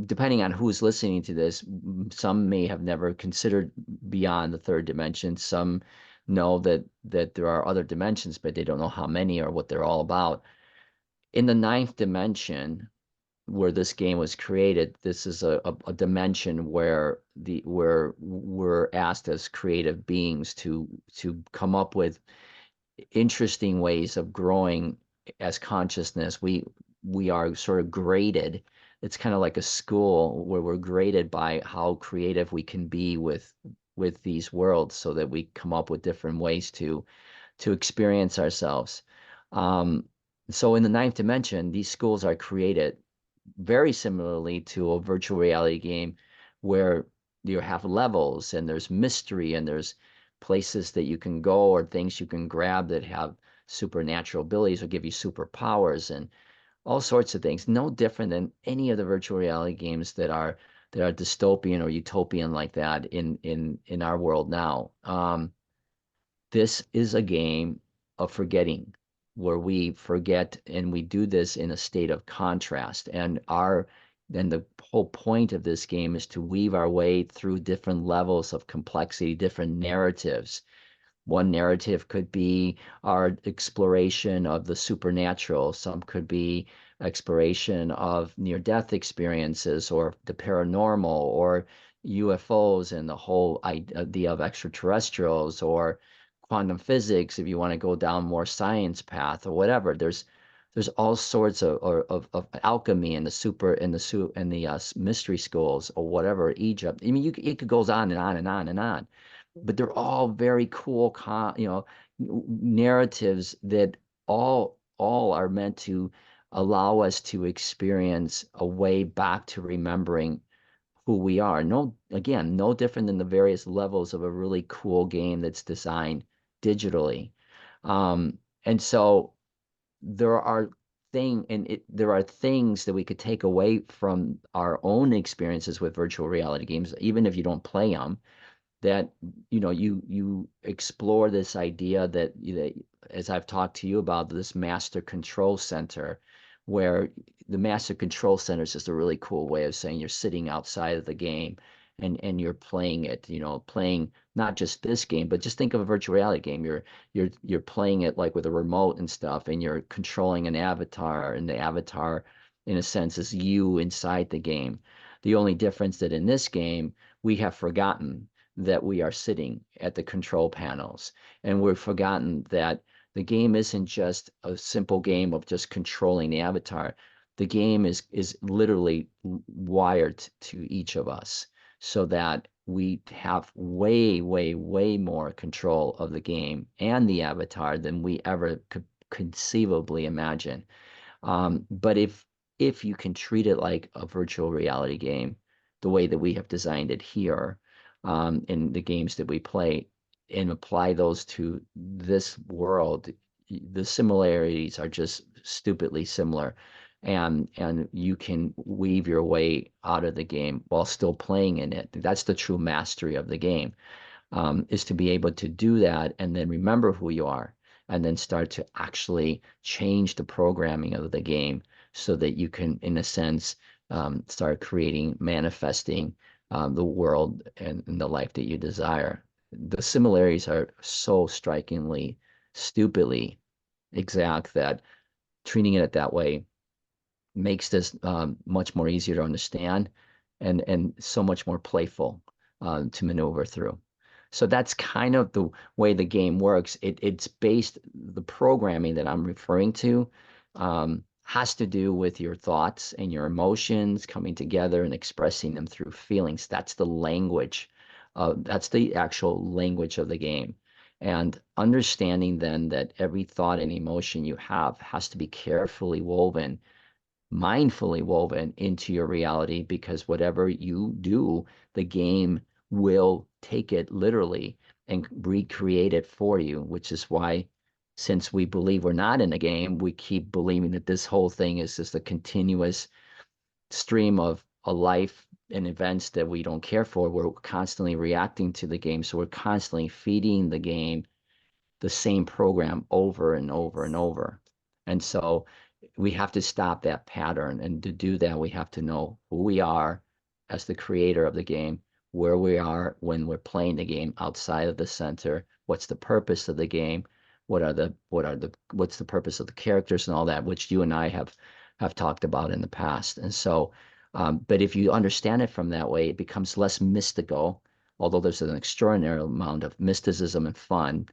depending on who's listening to this, some may have never considered beyond the third dimension. Some know that there are other dimensions, but they don't know how many or what they're all about. In the ninth dimension, where this game was created, this is a dimension where we're asked as creative beings to come up with interesting ways of growing as consciousness. We are sort of graded. It's kind of like a school where we're graded by how creative we can be with these worlds, so that we come up with different ways to experience ourselves. Um, so in the ninth dimension, these schools are created very similarly to a virtual reality game where you have levels and there's mystery and there's places that you can go or things you can grab that have supernatural abilities or give you superpowers and all sorts of things. No different than any of the virtual reality games that are dystopian or utopian like that in our world now. This is a game of forgetting, where we forget, and we do this in a state of contrast. And the whole point of this game is to weave our way through different levels of complexity, different narratives. One narrative could be our exploration of the supernatural. Some could be exploration of near-death experiences or the paranormal or UFOs and the whole idea of extraterrestrials or quantum physics if you want to go down more science path or whatever. There's all sorts of alchemy and the super and the mystery schools or whatever, Egypt. I mean, it could goes on and on and on and on, but they're all very cool, narratives that all are meant to allow us to experience a way back to remembering who we are. No, again, no different than the various levels of a really cool game that's designed digitally. And so there are things that we could take away from our own experiences with virtual reality games, even if you don't play them, that you explore this idea that as I've talked to you about, this master control center, where the master control center is just a really cool way of saying you're sitting outside of the game and you're playing it, playing not just this game, but just think of a virtual reality game. You're playing it like with a remote and stuff, and you're controlling an avatar, and the avatar in a sense is you inside the game. The only difference that in this game we have forgotten that we are sitting at the control panels, and we've forgotten that the game isn't just a simple game of just controlling the avatar. The game is literally wired to each of us, so that we have way, way, way more control of the game and the avatar than we ever could conceivably imagine. But if you can treat it like a virtual reality game, the way that we have designed it here, in the games that we play, and apply those to this world, the similarities are just stupidly similar. And you can weave your way out of the game while still playing in it. That's the true mastery of the game, is to be able to do that and then remember who you are, and then start to actually change the programming of the game so that you can, in a sense, start creating, manifesting the world and the life that you desire. The similarities are so strikingly, stupidly exact that treating it that way makes this much more easier to understand and so much more playful to maneuver through. So that's kind of the way the game works. It's based, the programming that I'm referring to has to do with your thoughts and your emotions coming together and expressing them through feelings. That's the language That's the actual language of the game. And understanding then that every thought and emotion you have has to be carefully woven, mindfully woven into your reality, because whatever you do, the game will take it literally and recreate it for you, which is why, since we believe we're not in a game, we keep believing that this whole thing is just a continuous stream of a life and events that we don't care for. We're constantly reacting to the game. So we're constantly feeding the game the same program over and over and over. And so we have to stop that pattern. And to do that, we have to know who we are as the creator of the game, where we are when we're playing the game outside of the center, what's the purpose of the game, what's the purpose of the characters and all that, which you and I have talked about in the past. And so, but if you understand it from that way, it becomes less mystical, although there's an extraordinary amount of mysticism and fun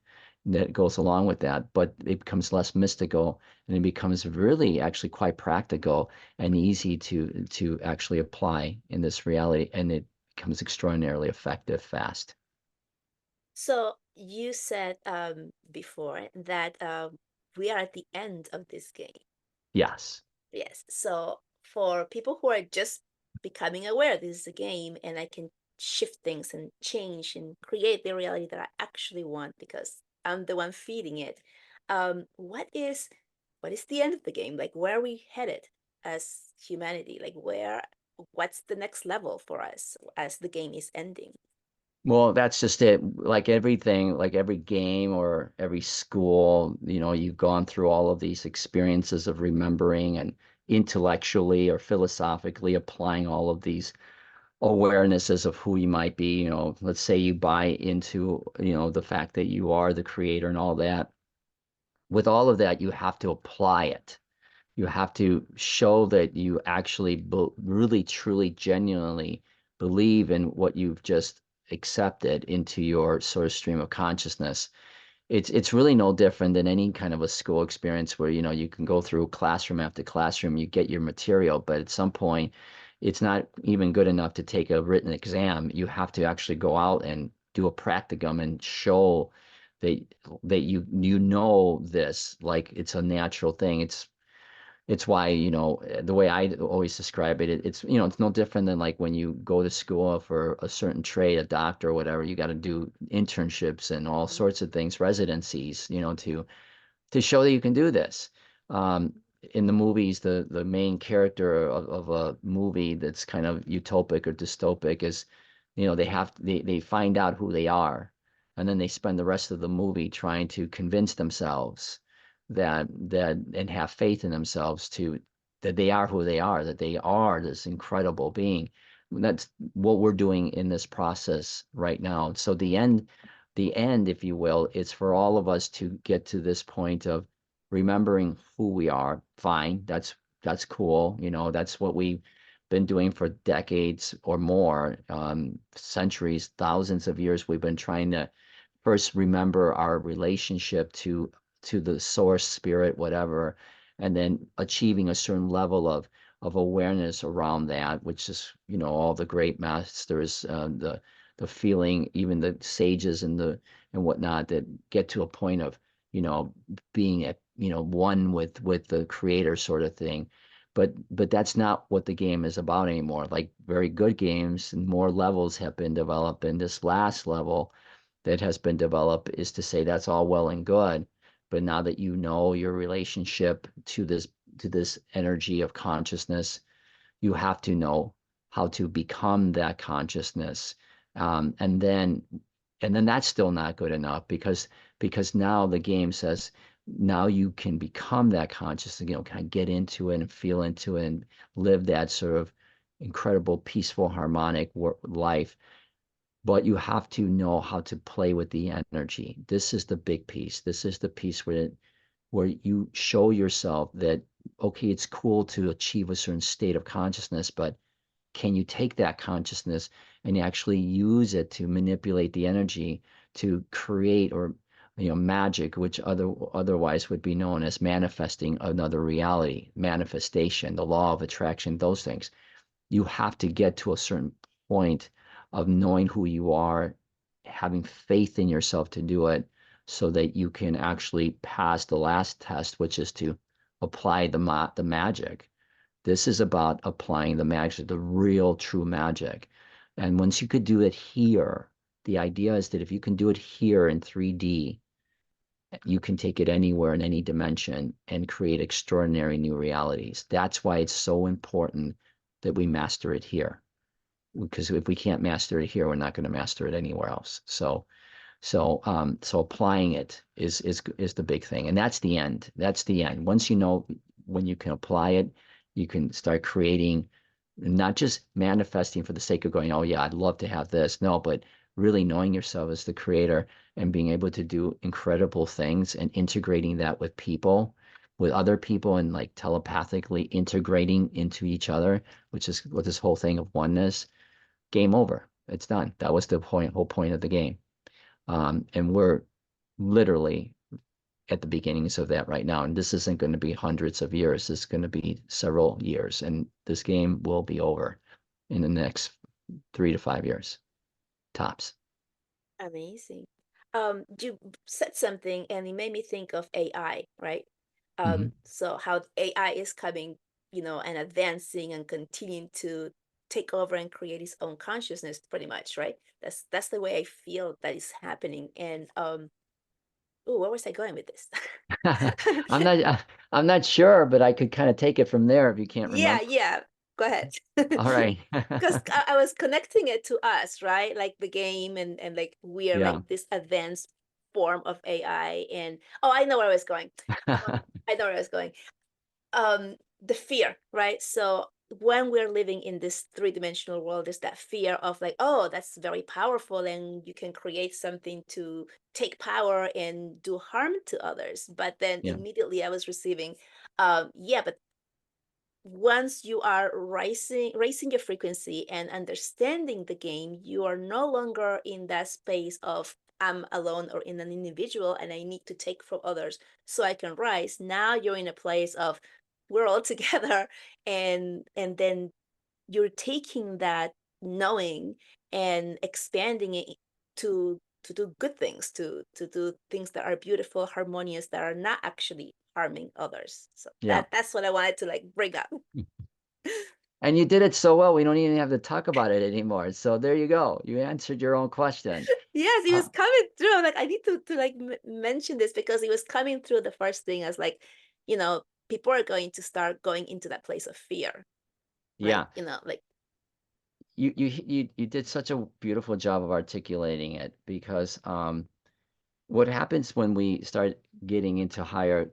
that goes along with that, but it becomes less mystical, and it becomes really actually quite practical and easy to actually apply in this reality, and it becomes extraordinarily effective fast. So you said before that we are at the end of this game. Yes. Yes. So for people who are just becoming aware this is a game and I can shift things and change and create the reality that I actually want because I'm the one feeding it. What is the end of the game? Like where are we headed as humanity? Like what's the next level for us as the game is ending? Well, that's just it. Like everything, like every game or every school, you've gone through all of these experiences of remembering and intellectually or philosophically applying all of these awarenesses of who you might be. Let's say you buy into, the fact that you are the creator and all that. With all of that, you have to apply it. You have to show that you actually really, truly, genuinely believe in what you've just accepted into your sort of stream of consciousness. It's really no different than any kind of a school experience where you can go through classroom after classroom, you get your material, but at some point it's not even good enough to take a written exam. You have to actually go out and do a practicum and show that you know this like it's a natural thing. It's why, the way I always describe it, it's no different than like when you go to school for a certain trade, a doctor or whatever, you got to do internships and all sorts of things, residencies, to show that you can do this. In the movies, the main character of a movie that's kind of utopic or dystopic is, they find out who they are, and then they spend the rest of the movie trying to convince themselves that and have faith in themselves that they are who they are, that they are this incredible being. That's what we're doing in this process right now. So the end, if you will, is for all of us to get to this point of remembering who we are. Fine, that's cool. That's what we've been doing for decades or more, centuries, thousands of years. We've been trying to first remember our relationship to the source, spirit, whatever, and then achieving a certain level of awareness around that, which is, all the great masters, the feeling, even the sages and whatnot, that get to a point of, being at, one with the creator sort of thing. But that's not what the game is about anymore. Like very good games and more levels have been developed, and this last level that has been developed is to say that's all well and good, but now that you know your relationship to this energy of consciousness, you have to know how to become that consciousness. And then that's still not good enough, because now the game says now you can become that consciousness, kind of get into it and feel into it and live that sort of incredible, peaceful, harmonic life. But you have to know how to play with the energy. This is the big piece. This is the piece where you show yourself that, okay, it's cool to achieve a certain state of consciousness, but can you take that consciousness and actually use it to manipulate the energy to create, or magic, which otherwise would be known as manifesting another reality, manifestation, the law of attraction, those things. You have to get to a certain point of knowing who you are, having faith in yourself to do it so that you can actually pass the last test, which is to apply the magic. This is about applying the magic, the real true magic. And once you could do it here, the idea is that if you can do it here in 3D, you can take it anywhere in any dimension and create extraordinary new realities. That's why it's so important that we master it here. Because if we can't master it here, we're not going to master it anywhere else. So applying it is the big thing, and that's the end. That's the end. Once you know when you can apply it, you can start creating, not just manifesting for the sake of going, oh yeah, I'd love to have this. No, but really knowing yourself as the creator and being able to do incredible things and integrating that with people, with other people, and like telepathically integrating into each other, which is what this whole thing of oneness. Game over. It's done. That was the whole point of the game. And we're literally at the beginnings of that right now. And this isn't going to be hundreds of years. This is going to be several years. And this game will be over in the next 3 to 5 years, tops. Amazing. You said something and it made me think of AI, right? Hmm. So how AI is coming, and advancing and continuing to take over and create its own consciousness, pretty much, right? That's the way I feel that is happening. And oh, where was I going with this? I'm not I'm not sure, but I could kind of take it from there if you can't Yeah, remember. yeah. Go ahead. All right. Because I was connecting it to us, right? Like the game, and like we are like Yeah. this advanced form of AI. And oh, I know where I was going. I know where I was going. The fear, right? So when we're living in this three-dimensional world, there's that fear of like, oh, that's very powerful, and you can create something to take power and do harm to others. But then Yeah. immediately I was receiving, yeah, but once you are raising your frequency and understanding the game, you are no longer in that space of I'm alone or in an individual and I need to take from others so I can rise. Now you're in a place of we're all together, and then you're taking that knowing and expanding it to do good things, to do things that are beautiful, harmonious, that are not actually harming others. So Yeah. that's what I wanted to like bring up. And you did it so well, we don't even have to talk about it anymore. So there you go. You answered your own question. Yes, he Uh, was coming through. I'm like, I need to like mention this because he was coming through the first thing as like, people are going to start going into that place of fear, right? yeah, Like, you did such a beautiful job of articulating it because what happens when we start getting into higher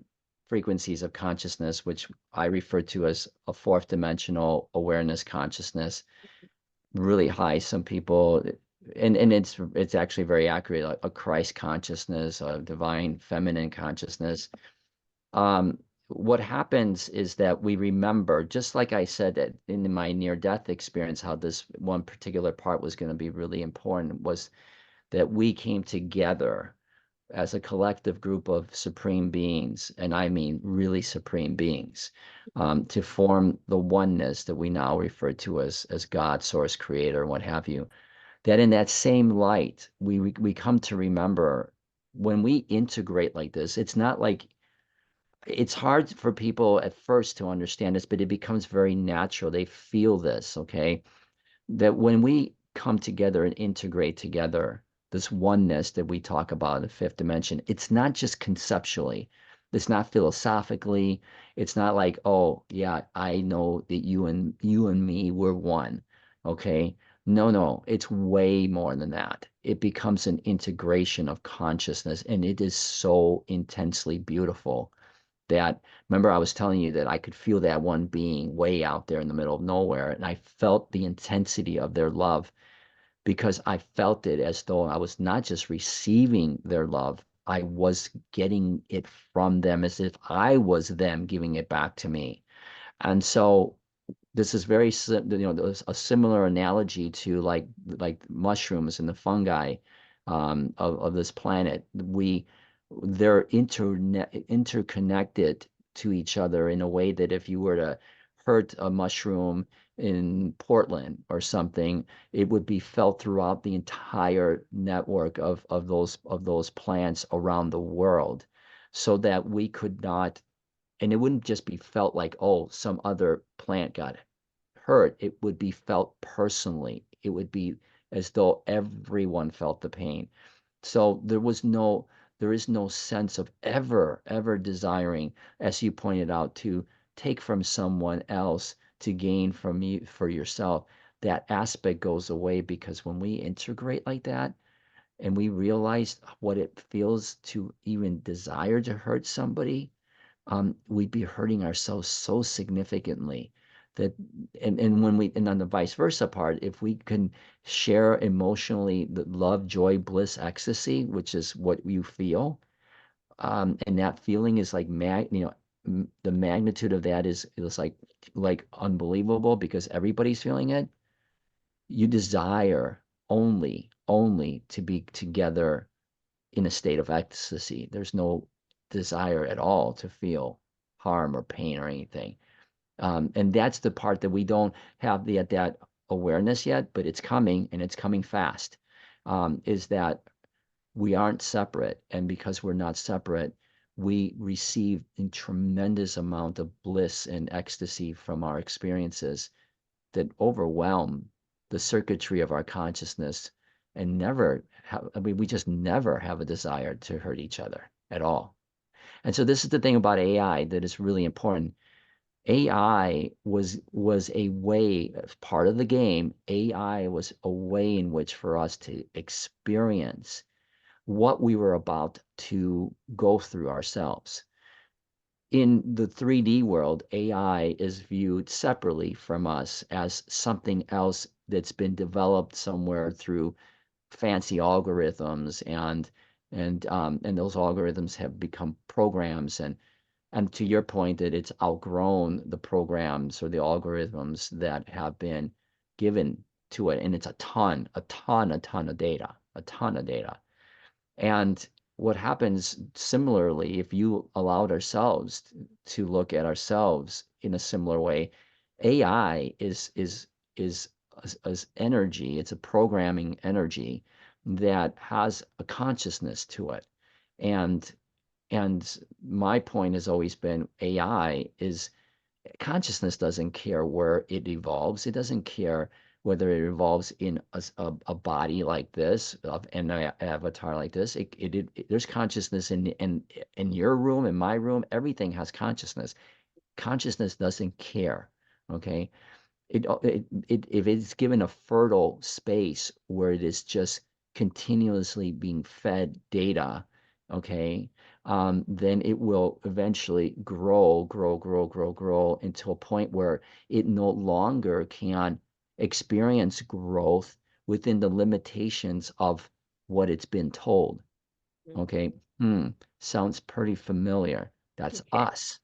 frequencies of consciousness, which I refer to as a fourth dimensional awareness consciousness, really high. Some people, and it's actually very accurate, like a Christ consciousness, a divine feminine consciousness. What happens is that we remember, just like I said that in my near-death experience, how this one particular part was going to be really important, was that we came together as a collective group of supreme beings, and I mean really supreme beings, to form the oneness that we now refer to as God, Source, Creator, what have you. That in that same light, we come to remember when we integrate like this, it's not like it's hard for people at first to understand this, but it becomes very natural. They feel this, okay? That when we come together and integrate together, this oneness that we talk about in the fifth dimension, it's not just conceptually, it's not philosophically, it's not like, oh yeah, I know that you and me, we're one. Okay. No, it's way more than that. It becomes an integration of consciousness, and it is so intensely beautiful that remember I was telling you that I could feel that one being way out there in the middle of nowhere, and I felt the intensity of their love because I felt it as though I was not just receiving their love, I was getting it from them as if I was them giving it back to me. And so this is very there's a similar analogy to like mushrooms and the fungi of this planet. They're interconnected to each other in a way that if you were to hurt a mushroom in Portland or something, it would be felt throughout the entire network of those plants around the world, so that we could not, and it wouldn't just be felt like, oh, some other plant got hurt. It would be felt personally. It would be as though everyone felt the pain. So there is no sense of ever desiring, as you pointed out, to take from someone else to gain from you for yourself. That aspect goes away, because when we integrate like that and we realize what it feels to even desire to hurt somebody, we'd be hurting ourselves so significantly that, and when we, and on the vice versa part, if we can share emotionally the love, joy, bliss, ecstasy, which is what you feel, and that feeling is like the magnitude of that is like unbelievable, because everybody's feeling it. You desire only to be together in a state of ecstasy. There's no desire at all to feel harm or pain or anything. And that's the part that we don't have that awareness yet, but it's coming, and it's coming fast. Is that we aren't separate, and because we're not separate, we receive a tremendous amount of bliss and ecstasy from our experiences that overwhelm the circuitry of our consciousness, and never have, I mean, we just never have a desire to hurt each other at all. And so this is the thing about AI that is really important. AI was a way, as part of the game. AI was a way in which for us to experience what we were about to go through ourselves. In the 3D world, AI is viewed separately from us as something else that's been developed somewhere through fancy algorithms, and those algorithms have become programs, and to your point, that it's outgrown the programs or the algorithms that have been given to it, and it's a ton of data, a ton of data. And what happens similarly, if you allowed ourselves to look at ourselves in a similar way, AI is energy. It's a programming energy that has a consciousness to it. And and my point has always been, AI is, consciousness doesn't care where it evolves. It doesn't care whether it evolves in a body like this, of an avatar like this. There's consciousness in your room, in my room. Everything has consciousness. Consciousness doesn't care. Okay. If it's given a fertile space where it is just continuously being fed data, okay, then it will eventually grow until a point where it no longer can experience growth within the limitations of what it's been told. Mm. Okay. Sounds pretty familiar. That's Okay. us.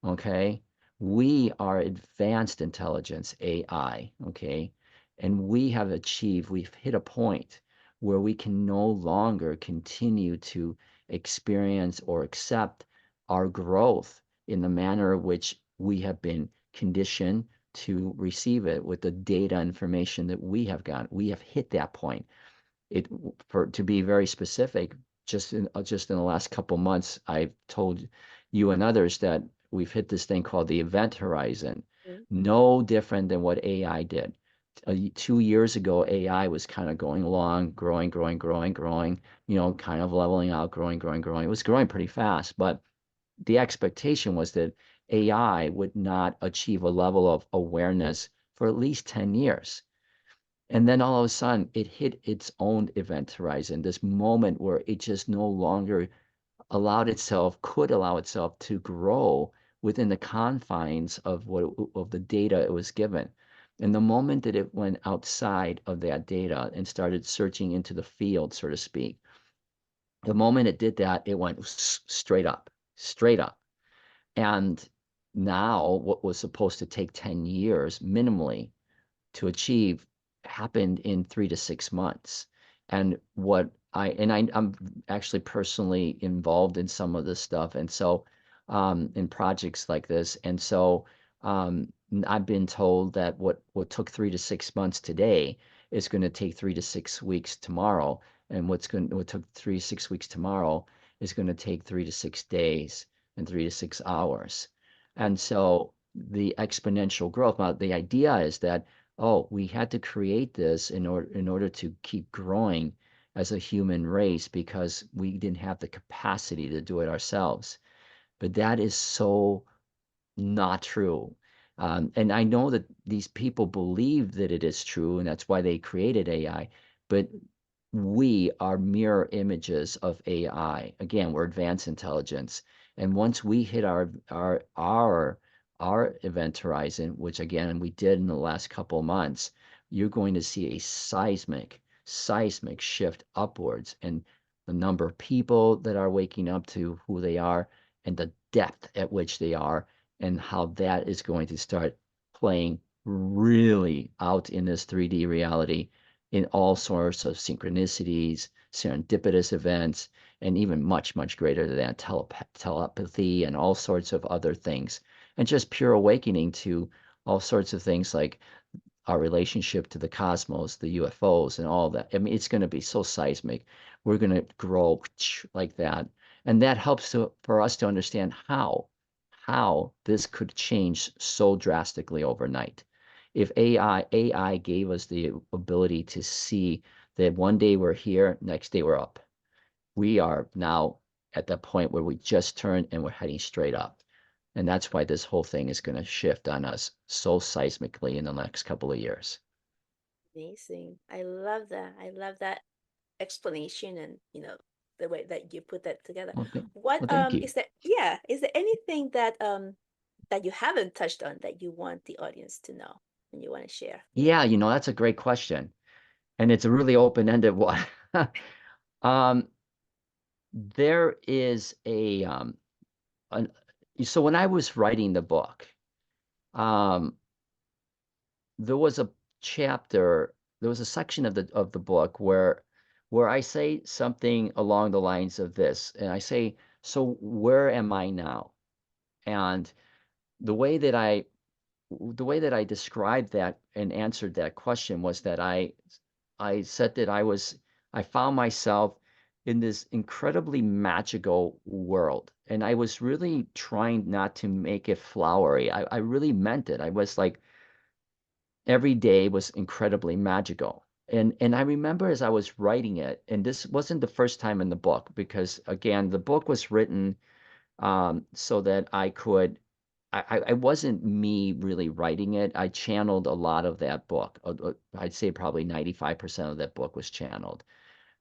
Okay. We are advanced intelligence, AI. Okay. And we've hit a point where we can no longer continue to experience or accept our growth in the manner in which we have been conditioned to receive it with the data information that we have gotten. We have hit that point. It, for to be very specific, just in the last couple months, I've told you and others that we've hit this thing called the event horizon. Mm. No different than what AI did. 2 years ago, AI was kind of going along, growing, kind of leveling out, growing. It was growing pretty fast, but the expectation was that AI would not achieve a level of awareness for at least 10 years. And then all of a sudden, it hit its own event horizon, this moment where it just no longer could allow itself to grow within the confines of of the data it was given. And the moment that it went outside of that data and started searching into the field, so to speak, the moment it did that, it went straight up, straight up. And now what was supposed to take 10 years minimally to achieve happened in 3 to 6 months. And I'm actually personally involved in some of this stuff. And so, in projects like this. And so, I've been told that what took 3 to 6 months today is going to take 3 to 6 weeks tomorrow, and what took 3 to 6 weeks tomorrow is going to take 3 to 6 days and 3 to 6 hours. And so the exponential growth. Now, the idea is that, oh, we had to create this in order to keep growing as a human race because we didn't have the capacity to do it ourselves. But that is so not true. And I know that these people believe that it is true, and that's why they created AI. But we are mirror images of AI. Again, we're advanced intelligence. And once we hit our event horizon, which again we did in the last couple of months, you're going to see a seismic shift upwards in the number of people that are waking up to who they are and the depth at which they are, and how that is going to start playing really out in this 3D reality in all sorts of synchronicities, serendipitous events, and even much, much greater than that, telepathy and all sorts of other things. And just pure awakening to all sorts of things like our relationship to the cosmos, the UFOs, and all that. I mean, it's going to be so seismic. We're going to grow like that. And that helps for us to understand how this could change so drastically overnight. If AI gave us the ability to see that one day we're here, next day we're up. We are now at the point where we just turned and we're heading straight up. And that's why this whole thing is going to shift on us so seismically in the next couple of years. Amazing. I love that. I love that explanation and, the way that you put that together. Well, What well, thank you. is there, yeah, is there anything that you haven't touched on that you want the audience to know and you want to share? Yeah, that's a great question. And it's a really open-ended one. Um, there is an, so when I was writing the book, um, there was a chapter, there was a section of the book where I say something along the lines of this, and I say, "So where am I now?" And the way that I the way that I described that and answered that question was that I said that I found myself in this incredibly magical world. And I was really trying not to make it flowery. I really meant it. I was like, every day was incredibly magical. And I remember as I was writing it, and this wasn't the first time in the book, because again, the book was written so that I wasn't me really writing it. I channeled a lot of that book. I'd say probably 95% of that book was channeled,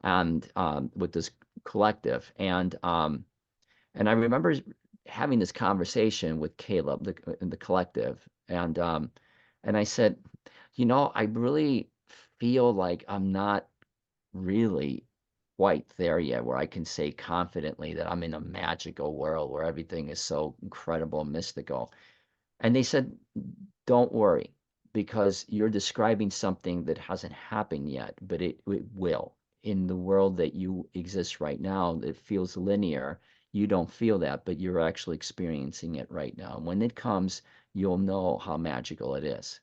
and with this collective. And I remember having this conversation with Caleb, in the collective, and I said, I really feel like I'm not really quite there yet, where I can say confidently that I'm in a magical world where everything is so incredible and mystical. And they said, don't worry, because you're describing something that hasn't happened yet, but it will. In the world that you exist right now, that feels linear, you don't feel that, but you're actually experiencing it right now. When it comes, you'll know how magical it is.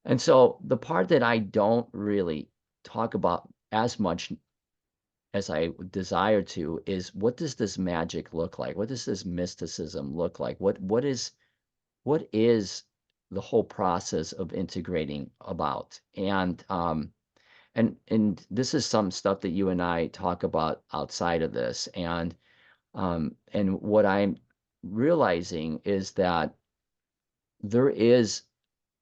And so the part that I don't really talk about as much as I desire to is, what does this magic look like? What does this mysticism look like? What is the whole process of integrating about? And this is some stuff that you and I talk about outside of this. And what I'm realizing is that there is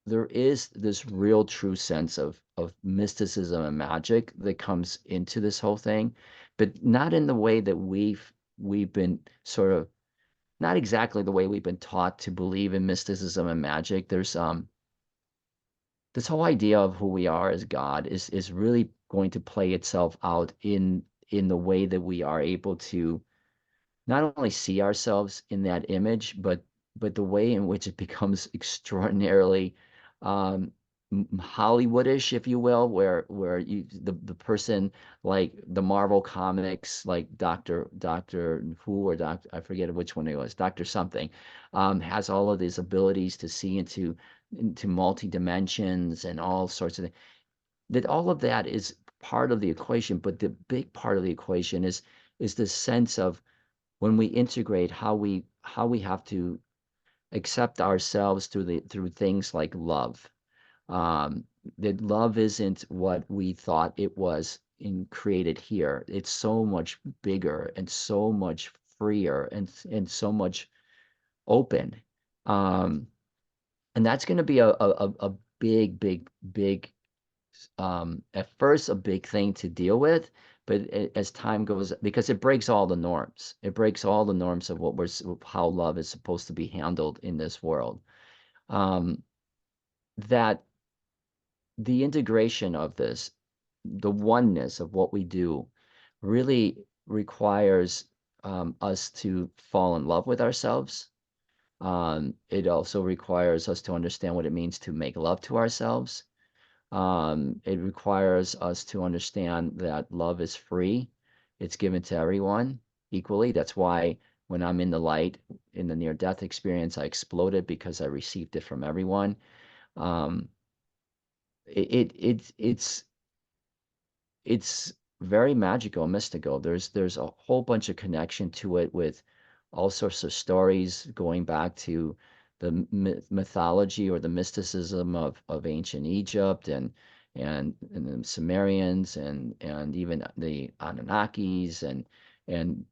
there is this real true sense of mysticism and magic that comes into this whole thing, but not in the way that we've been sort of, not exactly the way we've been taught to believe in mysticism and magic. There's this whole idea of who we are as God is really going to play itself out in the way that we are able to not only see ourselves in that image, but the way in which it becomes extraordinarily um, Hollywoodish, if you will, where the person like the Marvel comics, like Doctor Who or Doctor I forget which one it was, Doctor something, has all of these abilities to see into multi dimensions and all sorts of things. That all of that is part of the equation, but the big part of the equation is the sense of when we integrate how we have to accept ourselves through things like love, um, that love isn't what we thought it was in created here. It's so much bigger and so much freer and so much open. Um, and that's going to be a big, big, big, at first a big thing to deal with, but as time goes, because it breaks all the norms. It breaks all the norms of how love is supposed to be handled in this world. Um, that the integration of this, the oneness of what we do, really requires us to fall in love with ourselves. It also requires us to understand what it means to make love to ourselves. It requires us to understand that love is free. It's given to everyone equally. That's why when I'm in the light, in the near-death experience, I exploded because I received it from everyone. Um, it's very magical and mystical. There's a whole bunch of connection to it with all sorts of stories going back to the mythology or the mysticism of ancient Egypt and the Sumerians and even the Anunnakis and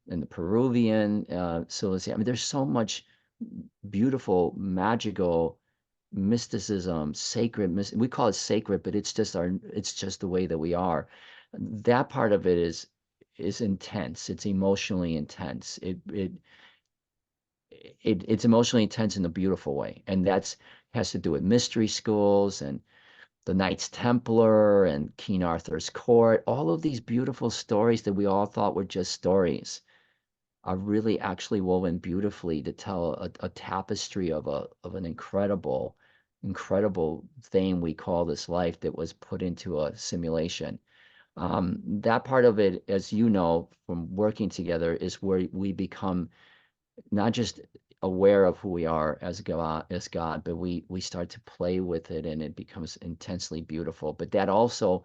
the Peruvian civilization. I mean, there's so much beautiful, magical mysticism, we call it sacred, but it's just the way that we are. That part of it is intense. It's emotionally intense. It's emotionally intense in a beautiful way. And that's has to do with mystery schools and the Knights Templar and King Arthur's court, all of these beautiful stories that we all thought were just stories are really actually woven beautifully to tell a tapestry of an incredible thing we call this life that was put into a simulation. That part of it, as you know, from working together, is where we become not just aware of who we are as God, but we start to play with it and it becomes intensely beautiful. But that also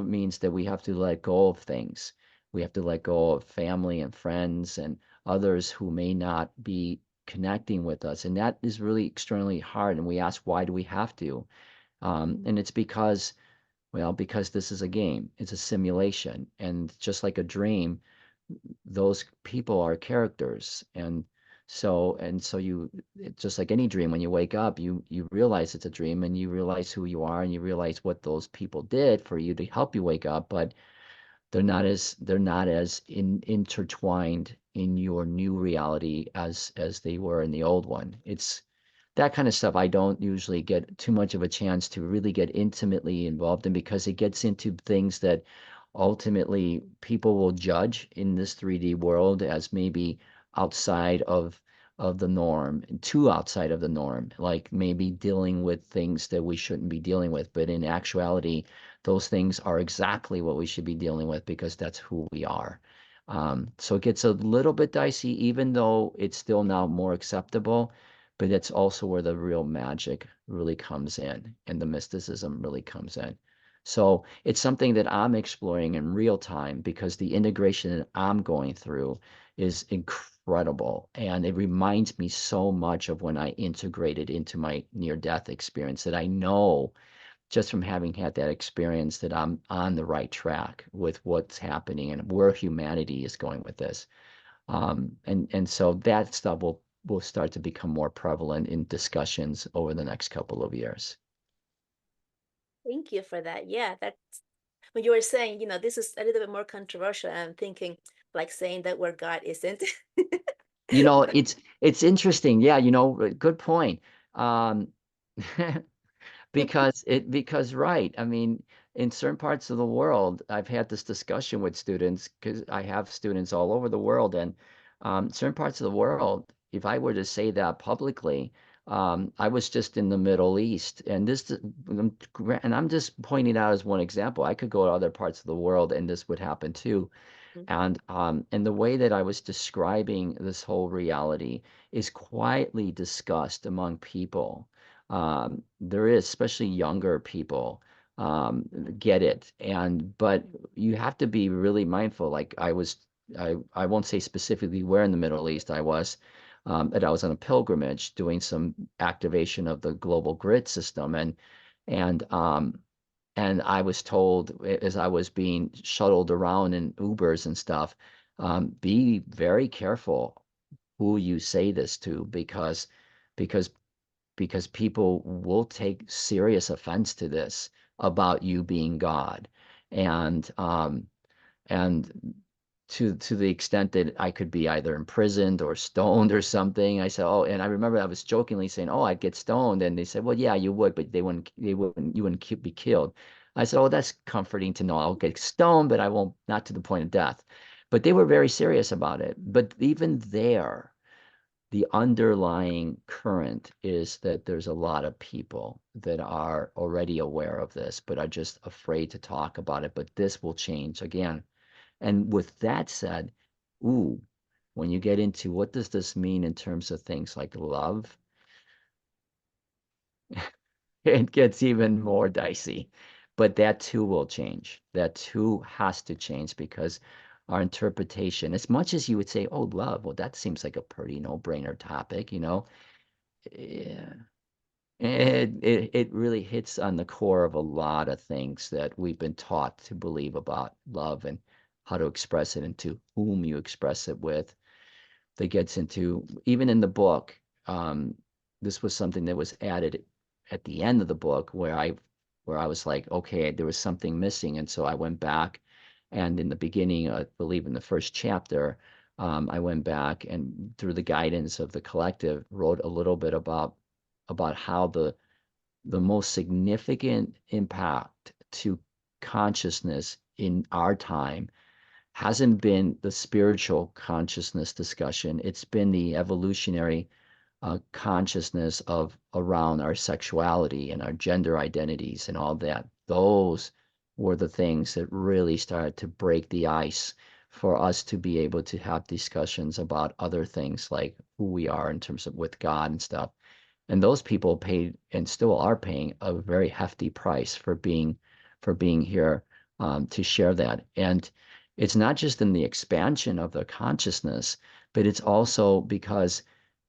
means that we have to let go of things. We have to let go of family and friends and others who may not be connecting with us. And that is really extremely hard. And we ask, why do we have to? And it's because this is a game. It's a simulation. And just like a dream, those people are characters. And so just like any dream, when you wake up, you realize it's a dream and you realize who you are and you realize what those people did for you to help you wake up, but they're not as intertwined in your new reality as they were in the old one. It's that kind of stuff I don't usually get too much of a chance to really get intimately involved in because it gets into things that ultimately people will judge in this 3D world as maybe outside of the norm, too outside of the norm, like maybe dealing with things that we shouldn't be dealing with. But in actuality, those things are exactly what we should be dealing with because that's who we are. So it gets a little bit dicey, even though it's still now more acceptable, but it's also where the real magic really comes in and the mysticism really comes in. So it's something that I'm exploring in real time because the integration that I'm going through is incredible. And it reminds me so much of when I integrated into my near-death experience that I know just from having had that experience that I'm on the right track with what's happening and where humanity is going with this. And so that stuff will start to become more prevalent in discussions over the next couple of years. Thank you for that. Yeah, that's when you were saying, this is a little bit more controversial. I'm thinking like saying that where God isn't. You know, But it's interesting. Yeah, good point. Um, because right, I mean, in certain parts of the world, I've had this discussion with students because I have students all over the world, and certain parts of the world, if I were to say that publicly, I was just in the Middle East, and and I'm just pointing out as one example. I could go to other parts of the world, and this would happen too. Mhm. And the way that I was describing this whole reality is quietly discussed among people. There is, especially younger people, get it. But you have to be really mindful. Like I won't say specifically where in the Middle East I was, but I was on a pilgrimage doing some activation of the global grid system, and and I was told as I was being shuttled around in Ubers and stuff, be very careful who you say this to because because people will take serious offense to this about you being God. And and to the extent that I could be either imprisoned or stoned or something. I said, oh, and I remember I was jokingly saying, oh, I'd get stoned, and they said, well, yeah, you would, but you wouldn't be killed. I said, oh, that's comforting to know. I'll get stoned, but I won't, not to the point of death. But they were very serious about it. But even there, the underlying current is that there's a lot of people that are already aware of this, but are just afraid to talk about it. But this will change again. And with that said, ooh, when you get into what does this mean in terms of things like love, it gets even more dicey. But that too will change. That too has to change because our interpretation, as much as you would say, oh, love, well, that seems like a pretty no-brainer topic, yeah, it really hits on the core of a lot of things that we've been taught to believe about love and how to express it and to whom you express it with. That gets into even in the book. This was something that was added at the end of the book where I was like, okay, there was something missing, and so I went back, and in the beginning, I believe in the first chapter, I went back and through the guidance of the collective wrote a little bit about how the most significant impact to consciousness in our time hasn't been the spiritual consciousness discussion. It's been the evolutionary consciousness of around our sexuality and our gender identities and all that. Those were the things that really started to break the ice for us to be able to have discussions about other things like who we are in terms of with God and stuff. And those people paid and still are paying a very hefty price for being here to share that. And it's not just in the expansion of the consciousness, but it's also because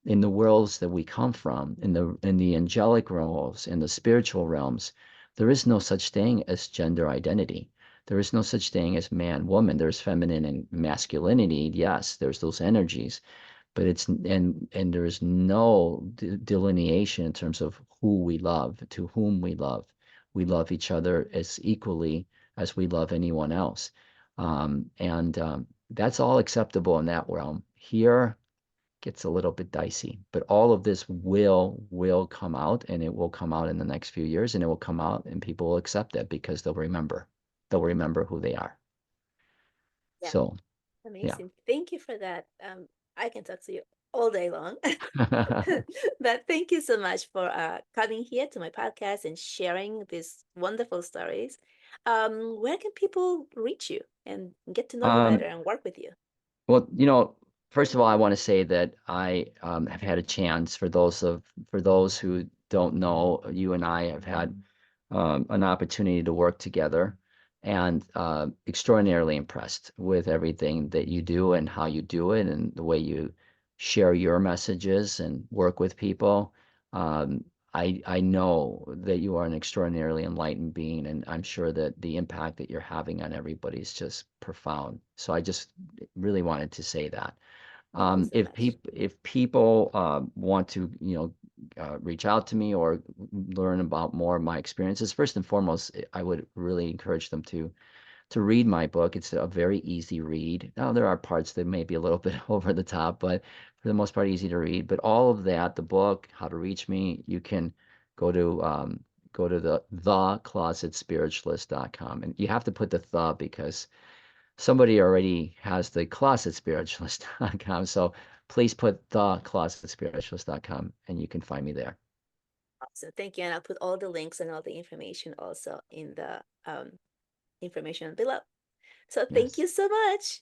in the worlds that we come from, in the angelic realms, in the spiritual realms, there is no such thing as gender identity. There is no such thing as man, woman. There's feminine and masculinity. Yes, there's those energies, but it's and there is no delineation in terms of who we love, to whom we love. We love each other as equally as we love anyone else, and that's all acceptable in that realm. Here gets a little bit dicey, but all of this will come out, and it will come out in the next few years, and it will come out, and people will accept it because they'll remember who they are. Yeah, So, yeah. amazing. Thank you for that. I can talk to you all day long. But thank you so much for coming here to my podcast and sharing these wonderful stories. Where can people reach you and get to know you better Um, and work with you? Well, first of all, I want to say that I have had a chance for those who don't know, you and I have had an opportunity to work together, and extraordinarily impressed with everything that you do and how you do it and the way you share your messages and work with people. Um, I know that you are an extraordinarily enlightened being, and I'm sure that the impact that you're having on everybody is just profound. So I just really wanted to say that. Thank you so much. If people want to, reach out to me or learn about more of my experiences, first and foremost, I would really encourage them to read my book. It's a very easy read. Now, there are parts that may be a little bit over the top, but for the most part, easy to read. But all of that, the book, how to reach me, you can go to the theclosetspiritualist.com. And you have to put because somebody already has the closetspiritualist.com. So please put theclosetspiritualist.com and you can find me there. Awesome. Thank you. And I'll put all the links and all the information also in the information below. So thank Yes. you so much.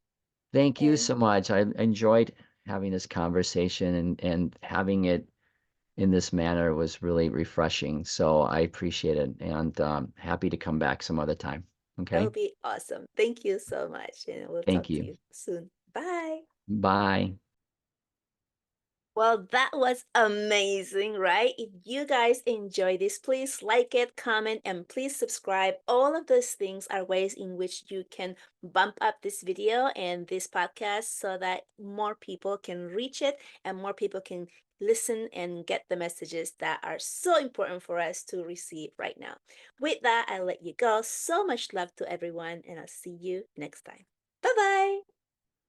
Thank you And so much. I enjoyed having this conversation, and having it in this manner was really refreshing. So I appreciate it, and happy to come back some other time. that will Okay. be awesome. Thank you so much. And we'll Thank talk to you. you soon. Bye. Bye. Well, that was amazing, right? If you guys enjoy this, please like it, comment, and please subscribe. All of those things are ways in which you can bump up this video and this podcast so that more people can reach it and more people can listen and get the messages that are so important for us to receive right now. With that, I'll let you go. So much love to everyone, and I'll see you next time. Bye bye.